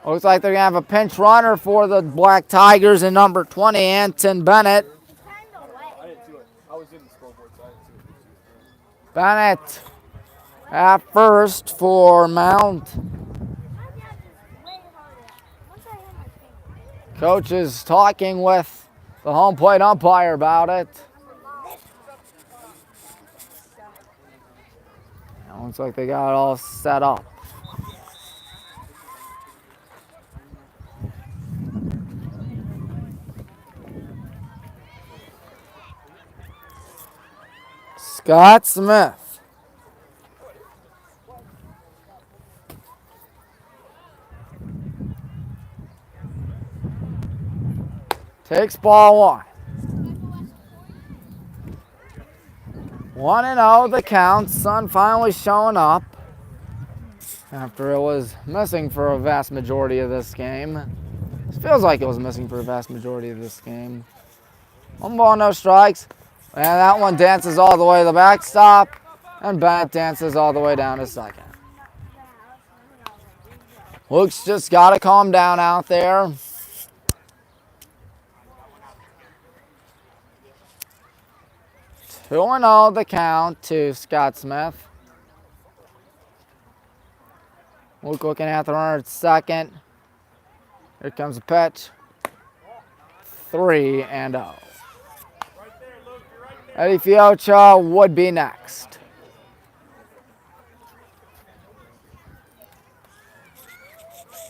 Looks like they're going to have a pinch runner for the Black Tigers in number 20, Anton Bennett. I didn't do it. I was in the scoreboard, so I didn't see it. Bennett at first for Mount. Coach is talking with the home plate umpire about it. It looks like they got it all set up. Scott Smith. Takes ball 1. 1-0 the count. Sun finally showing up after it was missing for a vast majority of this game. It feels like it was missing for a vast majority of this game. 1 ball, no strikes. And that one dances all the way to the backstop, and Bennett dances all the way down to second. Luke's just got to calm down out there. Two and 0 the count to Scott Smith. Luke looking at the runner at second. Here comes the pitch. 3-0. Eddie Fiocha would be next.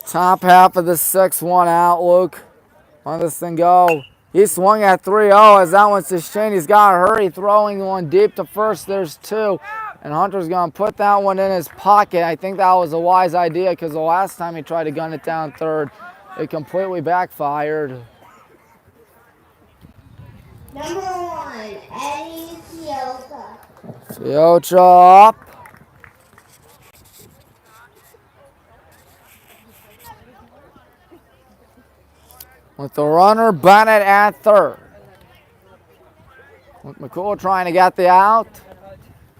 Top half of the 6-1 out. Luke on this thing go. He swung at 3-0 as that one's to Shane. He's got to hurry, throwing one deep to first. There's 2. And Hunter's going to put that one in his pocket. I think that was a wise idea because the last time he tried to gun it down third, it completely backfired. Number 1, Eddie Fiocha. Fiocha up. With the runner, Bennett at third. With McCool trying to get the out.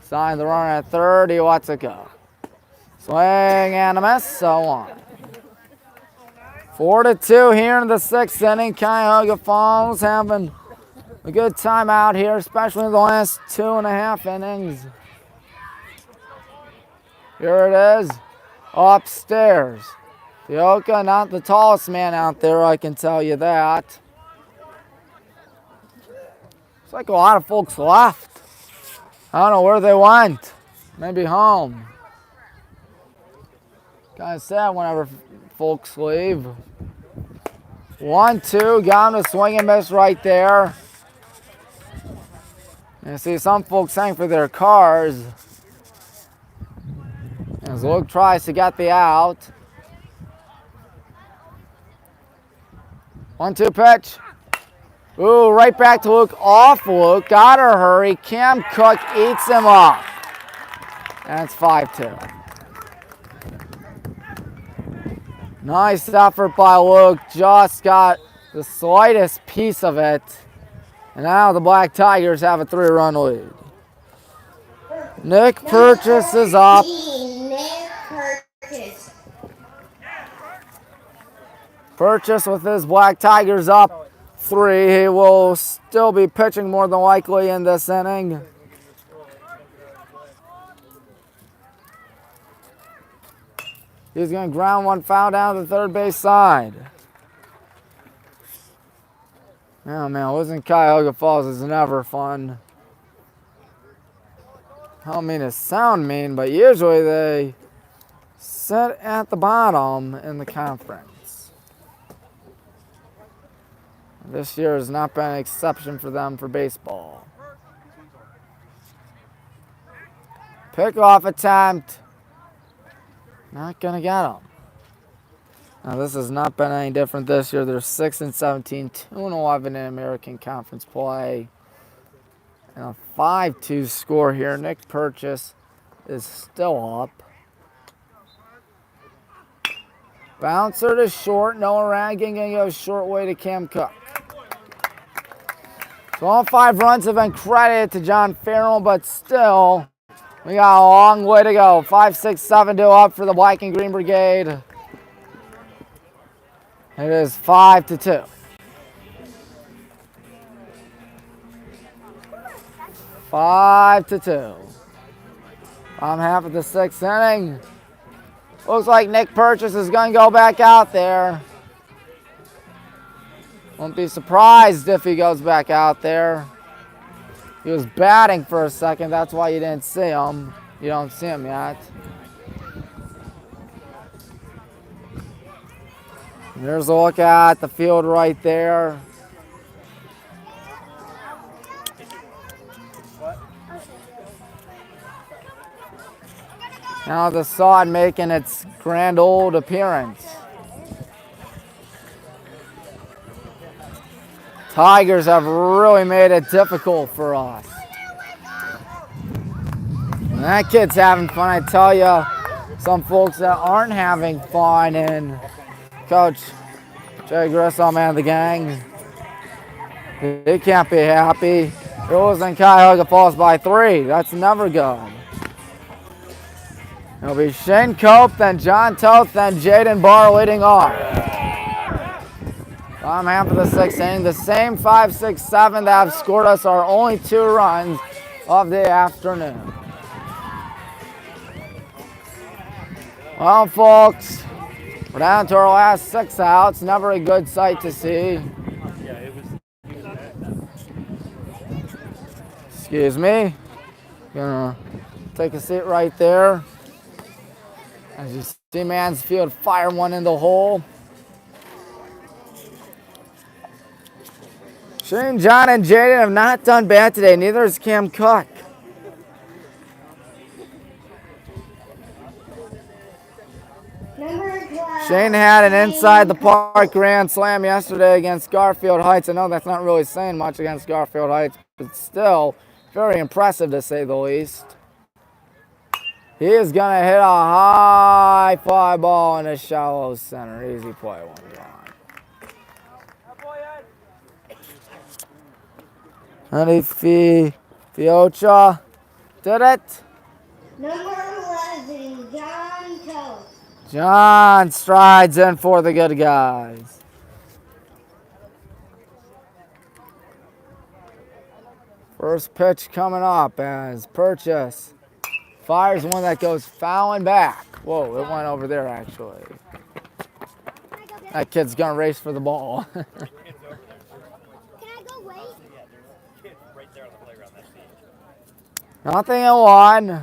Sign the runner at third. He lets it go. Swing and a miss, so on. 4-2 here in the 6th inning. Cuyahoga Falls having a good time out here, especially in the last 2.5 innings. Here it is, upstairs. Fiocha, not the tallest man out there, I can tell you that. Looks like a lot of folks left. I don't know where they went. Maybe home. Kind of sad whenever folks leave. 1-2, got him to swing and miss right there. You see some folks hang for their cars. As Luke tries to get the out. 1-2 pitch. Ooh, right back to Luke. Off Luke. Got to hurry. Cam Cook eats him up. And it's 5-2. Nice effort by Luke. Just got the slightest piece of it. And now the Black Tigers have a 3-run lead. Nick Purchase is up. Nick Purchase. Purchase with his Black Tigers up 3. He will still be pitching more than likely in this inning. He's going to ground one foul down to the third base side. Oh man, losing Cuyahoga Falls is never fun. I don't mean to sound mean, but usually they sit at the bottom in the conference. This year has not been an exception for them for baseball. Pickoff attempt. Not going to get them. Now, this has not been any different this year. They're 6-17, 2-11 in American Conference play. And a 5-2 score here. Nick Purchase is still up. Bouncer to short. Noah Rankin going to go short way to Cam Cook. So all 5 runs have been credited to John Farrell, but still, we got a long way to go. 5, 6, 7 to up for the Black and Green Brigade. It is 5-2. Five to 2. I'm half of the 6th inning. Looks like Nick Purchase is going to go back out there. Won't be surprised if he goes back out there. He was batting for a second. That's why you didn't see him. You don't see him yet. There's a look at the field right there. Now the sod making its grand old appearance. Tigers have really made it difficult for us. And that kid's having fun, I tell you. Some folks that aren't having fun, and Coach Jay Grissom and the gang, they can't be happy. It wasn't Cuyahoga Falls by 3. That's never good. It'll be Shane Cope, then John Toth, then Jaden Barr leading off. I'm half of the 6th inning. The same 5, 6, 7 that have scored us our only 2 runs of the afternoon. Well, folks, we're down to our last 6 outs. Never a good sight to see. Excuse me. Gonna take a seat right there. As you see Mansfield fire one in the hole. Shane, John, and Jaden have not done bad today. Neither has Cam Cook. Shane had an inside the park grand slam yesterday against Garfield Heights. I know that's not really saying much against Garfield Heights, but still very impressive to say the least. He is going to hit a high fly ball in a shallow center. Easy play, 1 gone. Eddie Fiocha did it. Number 11, John Toth. John strides in for the good guys. First pitch coming up as Purchase fires one that goes fouling back. Whoa, it went over there actually. That kid's gonna race for the ball. Can I go wait? Nothing in 1.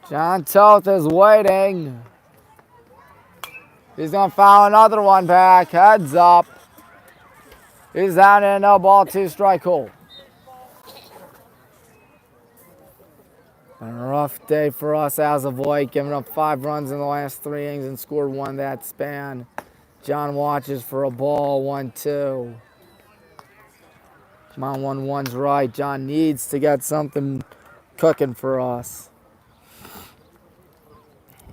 John Toth is waiting. He's gonna foul another one back. Heads up. He's out in a no ball, 2 strike hole. Been a rough day for us as of late, giving up 5 runs in the last 3 innings and scored 1 that span. John watches for a ball, 1-2. Come on, 1-1's right. John needs to get something cooking for us.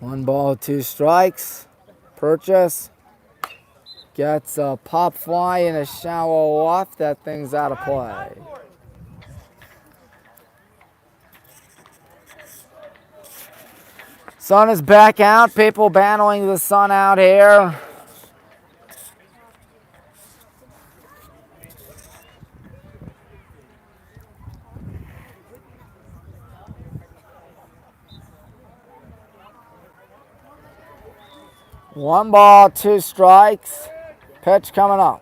1 ball, 2 strikes. Purchase. Gets a pop fly and a shallow off. That thing's out of play. Sun is back out. People battling the sun out here. One ball, 2 strikes. Pitch coming up.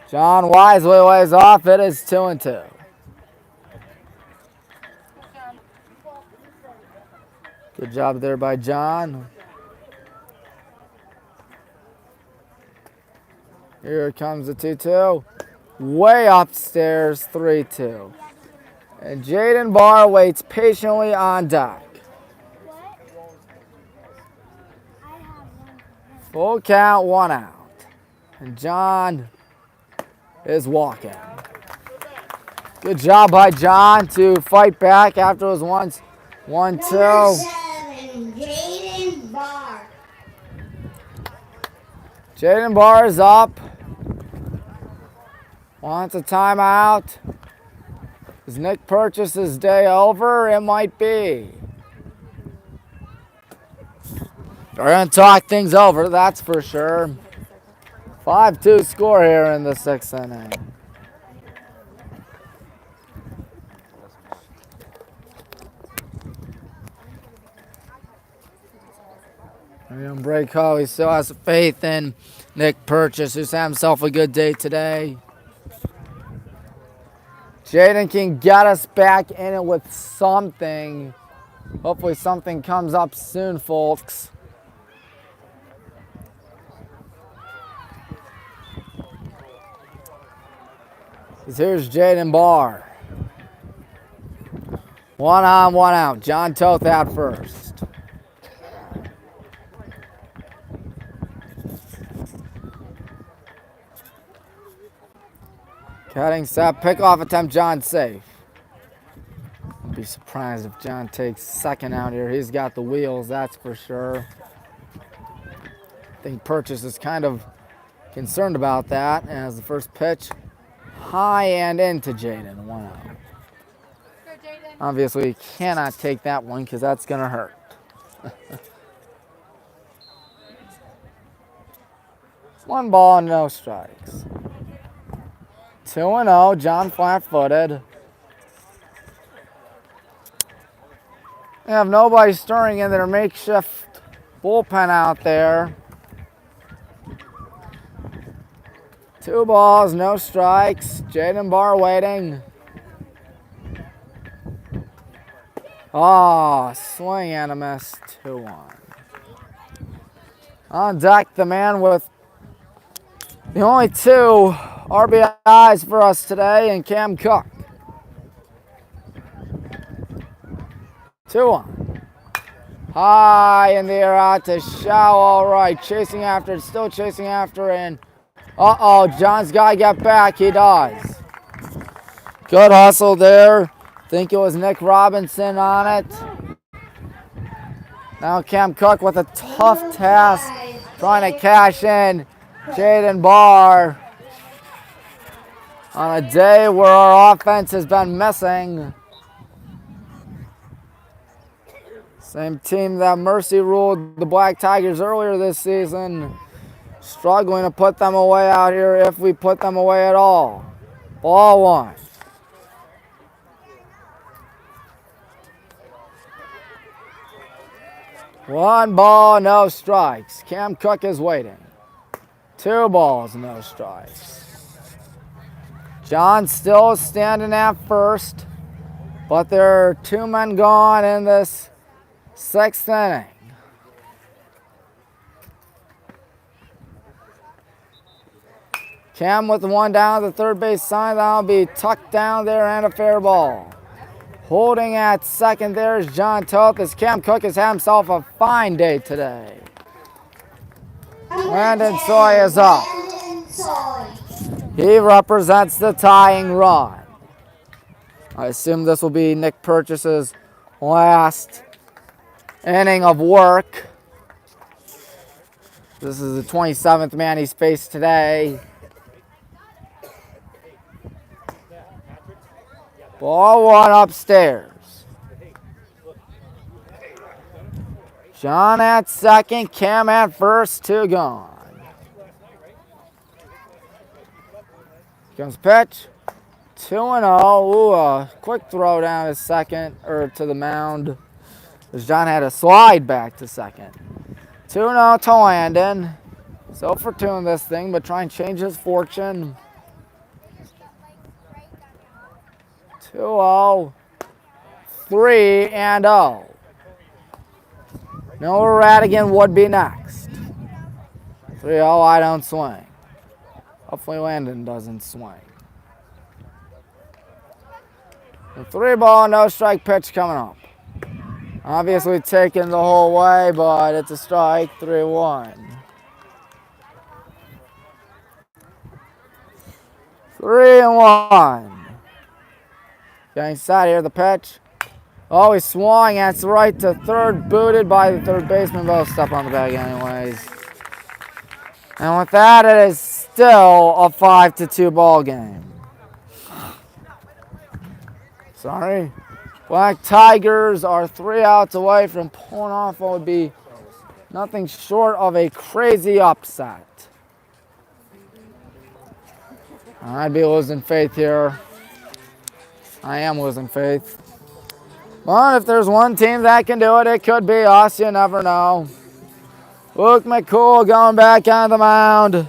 John wisely lays off. It is 2-2. Good job there by John. Here comes the 2-2. Way upstairs, 3-2. And Jaden Barr waits patiently on deck. Full count, 1 out. And John is walking. Good job by John to fight back after it was 1-2. Number 7, Jaden Barr. Jaden Barr is up. Wants a timeout. Is Nick Purchase's day over? It might be. We're going to talk things over, that's for sure. 5-2 score here in the 6th inning. And Break Hall, he still has faith in Nick Purchase, who's had himself a good day today. Jaden can get us back in it with something. Hopefully something comes up soon, folks. Here's Jaden Barr. 1 on, 1 out. John Toth out first. Cutting set, pickoff attempt, John safe. I'd be surprised if John takes second out here. He's got the wheels, that's for sure. I think Purchase is kind of concerned about that as the first pitch. High and into Jaden, 1 out. Obviously, you cannot take that one because that's going to hurt. 1 ball, no strikes. 2-0, John flat-footed. They have nobody stirring in their makeshift bullpen out there. 2 balls, no strikes. Jaden Barr waiting. Oh, swing and a miss, 2-1. On deck, the man with the only 2 RBIs for us today, and Cam Cook. 2-1. High in the air out to shallow right. Chasing after, still chasing after, and uh-oh, John's got to get back. He does. Good hustle there. Think it was Nick Robinson on it. Now Cam Cook with a tough task trying to cash in Jaden Barr on a day where our offense has been missing. Same team that mercy ruled the Black Tigers earlier this season. Struggling to put them away out here if we put them away at all. Ball 1. One ball, no strikes. Cam Cook is waiting. 2 balls, no strikes. John still standing at first, but there are 2 men gone in this 6th inning. Cam with the 1 down at the third base sign. That'll be tucked down there and a fair ball. Holding at second there is John Toth as Cam Cook has had himself a fine day today. Landon Soy is up. He represents the tying run. I assume this will be Nick Purchase's last inning of work. This is the 27th man he's faced today. Ball one upstairs. John at second, Cam at first, 2 gone. Comes pitch, 2-0. Ooh, a quick throw down to second, or to the mound. As John had a slide back to second. 2-0 to Landon. So for 2 in this thing, but try and change his fortune. 2-0, 3-0. Noah Radigan would be next. 3-0, I don't swing. Hopefully Landon doesn't swing. The 3-ball, no strike pitch coming up. Obviously taken the whole way, but it's a strike, 3-1. 3-1. Getting set here, the pitch. Oh, he swung, and it's right to third, booted by the third baseman. They'll step on the bag anyways. And with that, it is still a 5-2 ball game. Sorry. Black Tigers are 3 outs away from pulling off what would be nothing short of a crazy upset. I'd be losing faith here. I am losing faith. But if there's one team that can do it, it could be us. You never know. Luke McCool going back on the mound.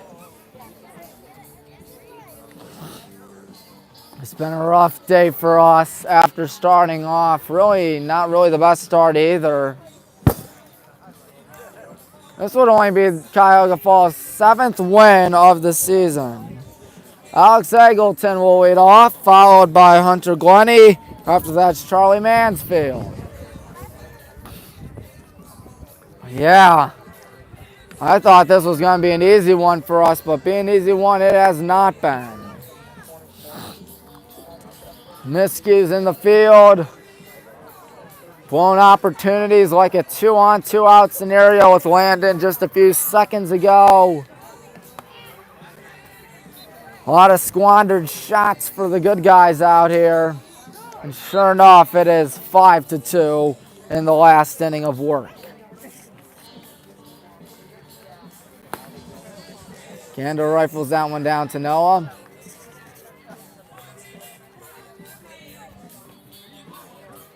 It's been a rough day for us after starting off. Really, not really the best start either. This would only be Cuyahoga Falls' 7th win of the season. Alex Eggleton will lead off, followed by Hunter Glennie. After that's Charlie Mansfield. Yeah, I thought this was going to be an easy one for us, but being an easy one, it has not been. Miscues in the field. Blown opportunities like a 2-on, 2-out scenario with Landon just a few seconds ago. A lot of squandered shots for the good guys out here. And sure enough, it is 5-2 in the last inning of work. Gander rifles that one down to Noah.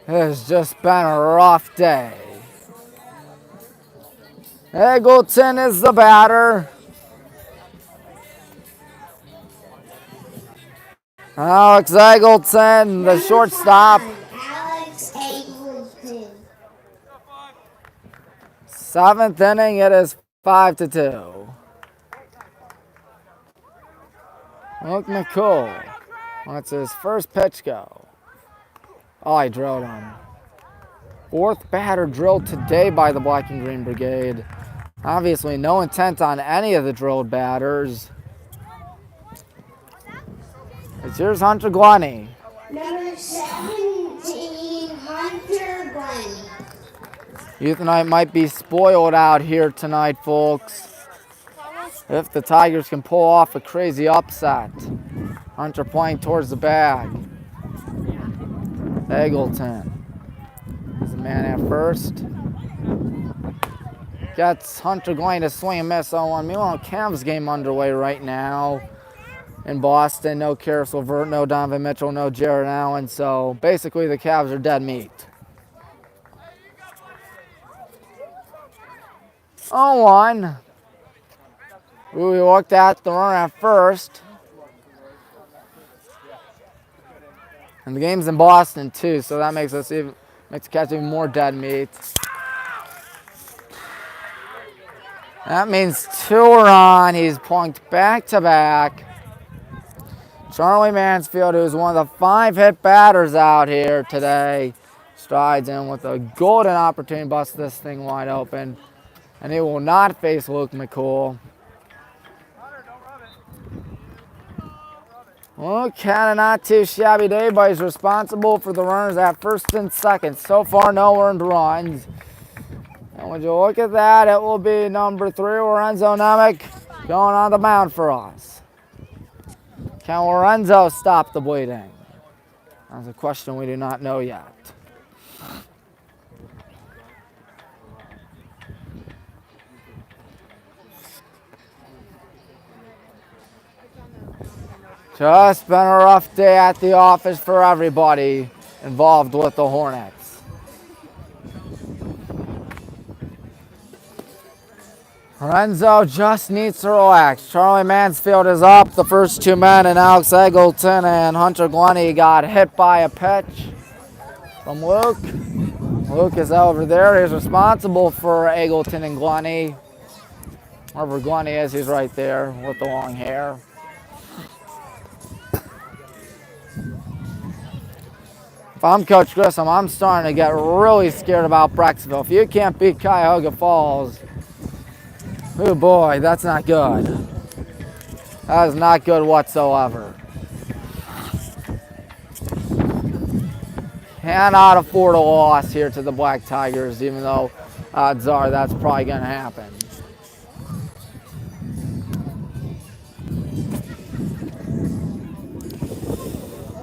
It has just been a rough day. Eggleton is the batter. Alex Eggleton, the shortstop. Alex Eggleton. 7th inning, it is 5-2. Luke McCool. That's his first pitch go. Oh, he drilled him. 4th batter drilled today by the Black and Green Brigade. Obviously, no intent on any of the drilled batters. Here's Hunter Glennie. Number 17, Hunter Glennie. Euthynite might be spoiled out here tonight, folks. If the Tigers can pull off a crazy upset. Hunter playing towards the bag. Eggleton is the man at first. Gets Hunter Glennie to swing and miss 0-1. Meanwhile, Cavs game underway right now. In Boston, no Karis LeVert, no Donovan Mitchell, no Jared Allen. So basically the Cavs are dead meat. 0-1. Ooh, we looked at the runner at first. And the game's in Boston too, so that makes the Cavs even more dead meat. That means 2 are on. He's plunked back to back. Charlie Mansfield, who's one of the 5 hit batters out here today, strides in with a golden opportunity to bust this thing wide open. And he will not face Luke McCool. Well, kind of not too shabby day, but he's responsible for the runners at first and second. So far, no earned runs. And when you look at that, it will be number 3, Lorenzo Nemick, going on the mound for us. Can Lorenzo stop the bleeding? That's a question we do not know yet. Just been a rough day at the office for everybody involved with the Hornets. Lorenzo just needs to relax. Charlie Mansfield is up. The first 2 men, and Alex Eggleton and Hunter Glennie got hit by a pitch from Luke. Luke is over there. He's responsible for Eggleton and Glennie. Wherever Glennie is, he's right there with the long hair. If I'm Coach Grissom, I'm starting to get really scared about Brecksville. If you can't beat Cuyahoga Falls, oh boy, that's not good. That is not good whatsoever. Cannot afford a loss here to the Black Tigers, even though odds are that's probably going to happen.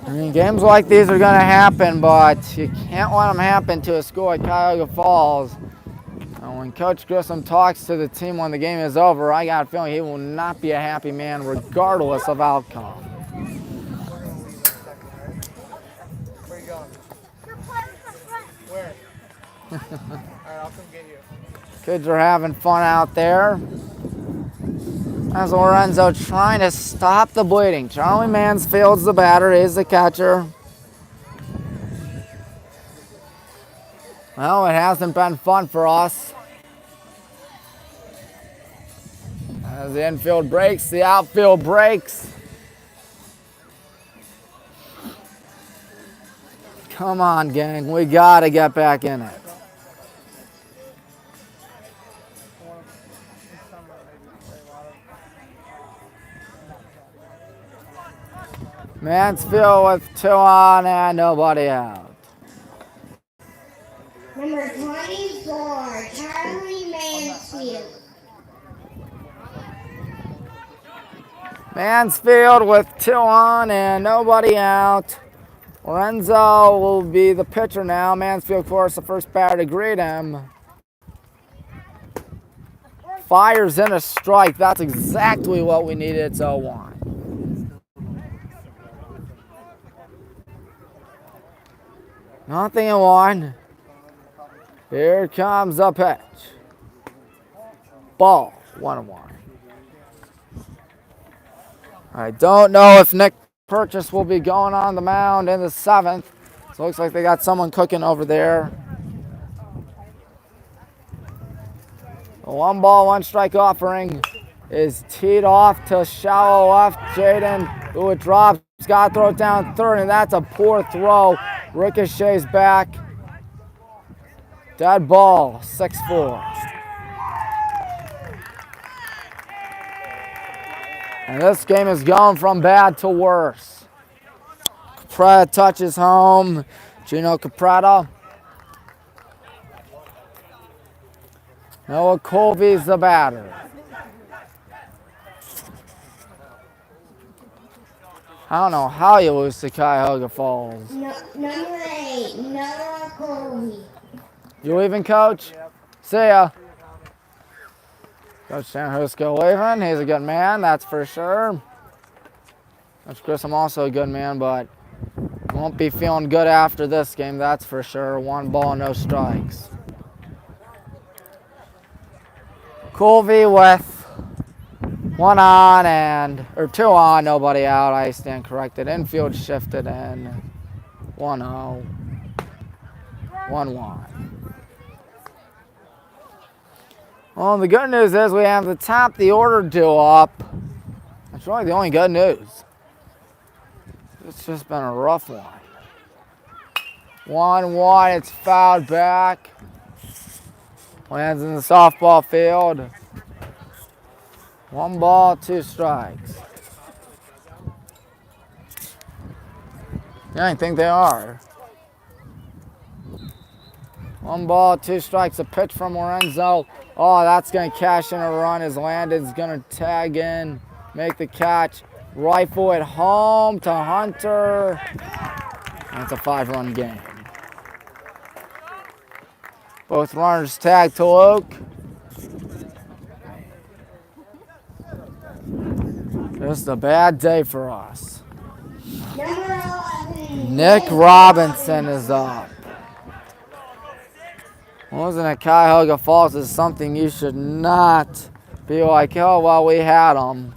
I mean, games like these are going to happen, but you can't let them happen to a school like Cuyahoga Falls. And when Coach Grissom talks to the team when the game is over, I got a feeling he will not be a happy man regardless of outcome. Where you going? Where? Alright, I'll come get you. Kids are having fun out there. As Lorenzo trying to stop the bleeding. Charlie Mansfield's the batter, he's the catcher. Well, it hasn't been fun for us. As the infield breaks, the outfield breaks. Come on, gang, we gotta get back in it. Mansfield with 2 on and nobody out. Number 24, Charlie Mansfield. Mansfield with 2 on and nobody out. Lorenzo will be the pitcher now. Mansfield, of course, the first batter to greet him. Fires in a strike. That's exactly what we needed. It's 0-1. Nothing in 1. Here comes the pitch. Ball, 1-1. I don't know if Nick Purchase will be going on the mound in the 7th. So it looks like they got someone cooking over there. A 1 ball, 1 strike offering is teed off to shallow left. Jaden, ooh, it drops. Got to throw it down 3rd, and that's a poor throw. Ricochets back. Dead ball, 6-4. And this game is going from bad to worse. Capretta touches home. Gino Capretta. Noah Colby's the batter. I don't know how you lose to Cuyahoga Falls. No, number 8, Noah Colby. You leaving, Coach? See ya. Coach Sanhusco leaving. He's a good man, that's for sure. Coach Grissom also a good man, but won't be feeling good after this game, that's for sure. 1 ball, no strikes. Colby with 1 on or 2 on, nobody out. I stand corrected. Infield shifted in. 1-0. 1-1. Well, the good news is we have the top of the order due up. That's really the only good news. It's just been a rough one. 1-1, it's fouled back. Lands in the softball field. 1 ball, 2 strikes. Yeah, I think they are. 1 ball, 2 strikes, a pitch from Lorenzo. Oh, that's going to cash in a run as Landon's going to tag in, make the catch. Rifle it home to Hunter. And it's a 5-run game. Both runners tag to Luke. Just a bad day for us. Number 11. Nick Robinson is up. Losing at Cuyahoga Falls is something you should not be like, oh, well, we had them.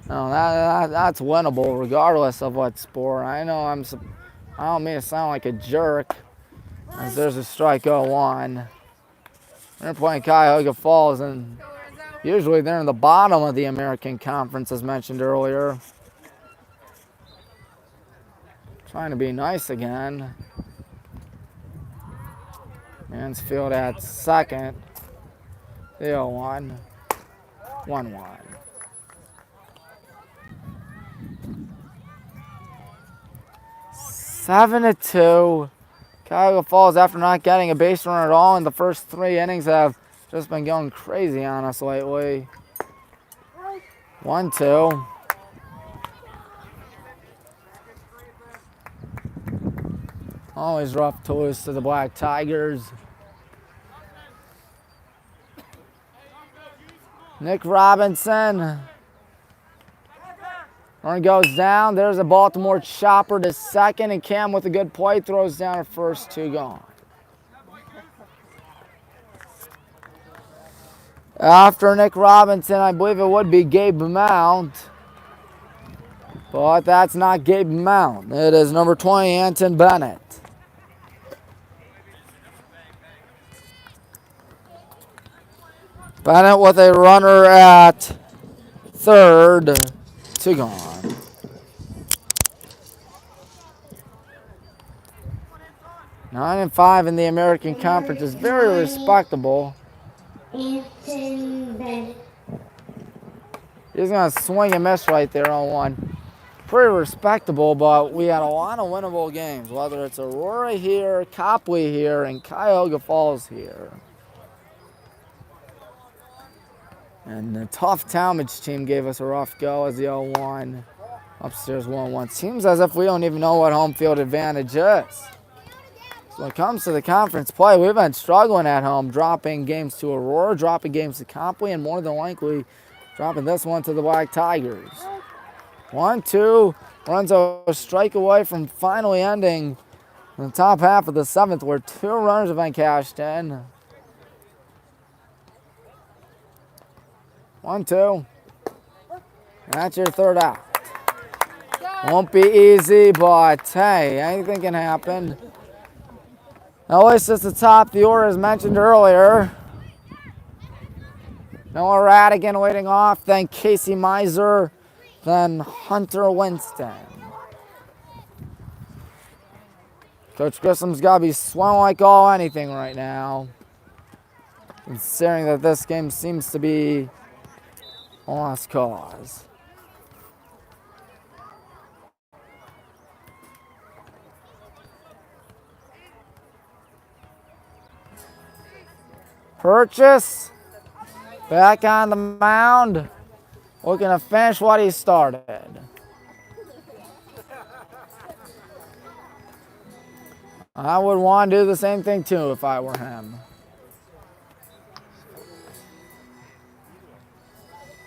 No, that's winnable regardless of what sport. I know I don't mean to sound like a jerk, as there's a strike 0-1. They're playing Cuyahoga Falls, and usually they're in the bottom of the American Conference, as mentioned earlier. Trying to be nice again. Mansfield at second. 0-1. 1-1. Seven to 2. Cuyahoga Falls, after not getting a base runner at all in the first 3 innings, have just been going crazy on us lately. 1-2. Always rough to lose to the Black Tigers. Nick Robinson. Run goes down. There's a Baltimore chopper to second, and Cam with a good play throws down at first, 2 gone. After Nick Robinson, I believe it would be Gabe Mount. But that's not Gabe Mount. It is number 20, Anton Bennett. Bennett with a runner at third. 2 gone. Nine and 5 in the American Conference is very respectable. Anton Bennett. He's going to swing and miss right there on 1. Pretty respectable, but we had a lot of winnable games, whether it's Aurora here, Copley here, and Cuyahoga Falls here. And the tough Talmadge team gave us a rough go as the 0-1. Upstairs 1-1. Seems as if we don't even know what home field advantage is. So when it comes to the conference play, we've been struggling at home, dropping games to Aurora, dropping games to Copley, and more than likely dropping this one to the Black Tigers. 1-2. Runs a strike away from finally ending in the top half of the 7th, where 2 runners have been cashed in. 1-2. That's your 3rd out. Won't be easy, but hey, anything can happen. Now, at least it's the top of the order, as mentioned earlier. Noah Radigan waiting off, then Casey Miser, then Hunter Winston. Coach Grissom's got to be swung like all anything right now, considering that this game seems to be a lost cause. Purchase back on the mound, looking to finish what he started. I would want to do the same thing too if I were him.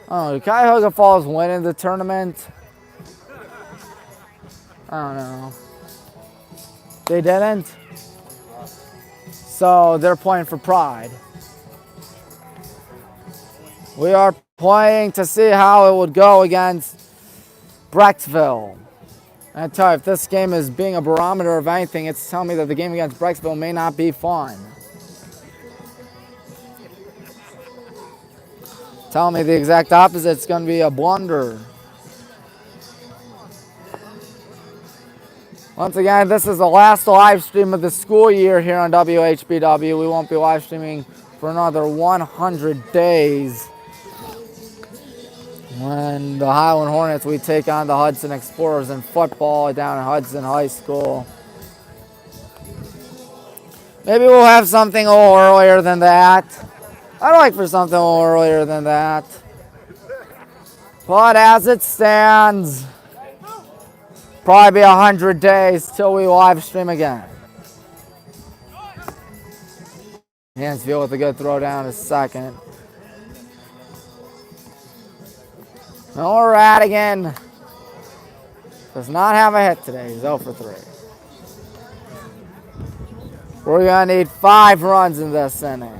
Oh, did Cuyahoga Falls winning the tournament? I don't know. They didn't? So they're playing for pride. We are playing to see how it would go against Brecksville. And I tell you, if this game is being a barometer of anything, it's telling me that the game against Brecksville may not be fun. Telling me the exact opposite, it's going to be a blunder. Once again, this is the last live stream of the school year here on WHBW. We won't be live streaming for another 100 days. when the Highland Hornets, we take on the Hudson Explorers in football down at Hudson High School. Maybe we'll have something a little earlier than that. I'd like for something a little earlier than that. But as it stands, probably be 100 days till we live stream again. Hansfield with a good throw down to second. Noah Radigan does not have a hit today. He's 0 for 3. We're going to need 5 runs in this inning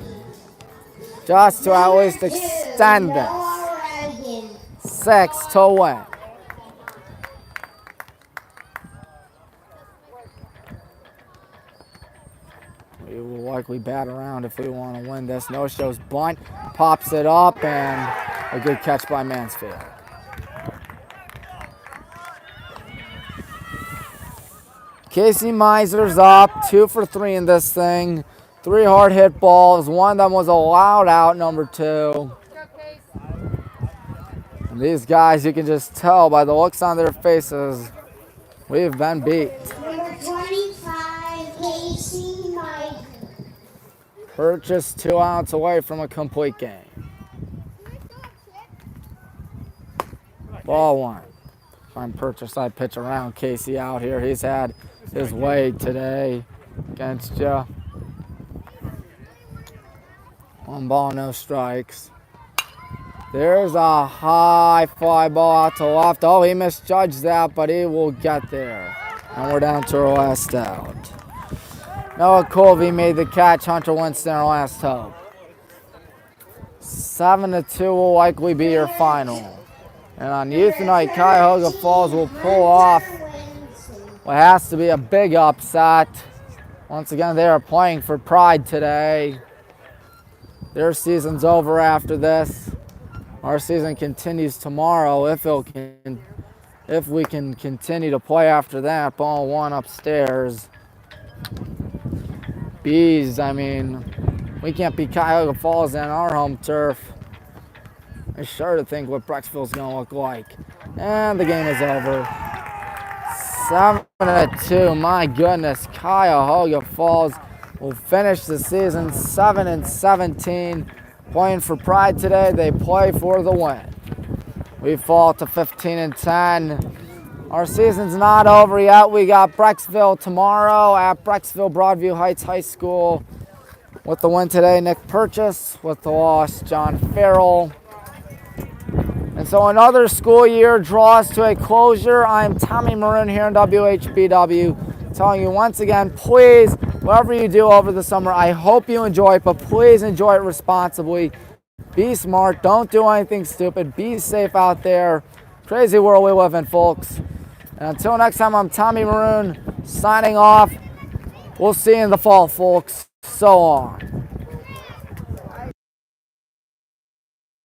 just to at least extend this. 6 to win. We will likely bat around if we want to win this. No-show's bunt, pops it up, and a good catch by Mansfield. Casey Miser's up, 2 for 3 in this thing. 3 hard hit balls. One of them was a loud out, number 2. And these guys, you can just tell by the looks on their faces, we've been beat. Number 25, Casey Miser. Purchase 2 outs away from a complete game. Ball 1. If I'm Purchase, I pitch around Casey out here. He's had his way today against you. 1 ball, no strikes. There's a high fly ball out to left. Oh, he misjudged that, but he will get there. And we're down to our last out. Noah Colby made the catch. Hunter Winston, our last hope. 7-2 will likely be your final. And on youth night, Cuyahoga Falls will pull off what has to be a big upset. Once again, they are playing for pride today. Their season's over after this. Our season continues tomorrow if we can continue to play after that. Ball 1 upstairs. Bees, I mean, we can't beat Cuyahoga Falls on our home turf. I'm sure to think what Brecksville's going to look like. And the game is over. 7-2, my goodness. Cuyahoga Falls will finish the season 7-17. Playing for pride today, they play for the win. We fall to 15-10. Our season's not over yet. We got Brecksville tomorrow at Brecksville Broadview Heights High School. With the win today, Nick Purchase. With the loss, John Farrell. And so another school year draws to a closure. I'm Tommy Maroon here in WHBW, telling you once again, please, whatever you do over the summer, I hope you enjoy it, but please enjoy it responsibly. Be smart. Don't do anything stupid. Be safe out there. Crazy world we live in, folks. And until next time, I'm Tommy Maroon signing off. We'll see you in the fall, folks. So long.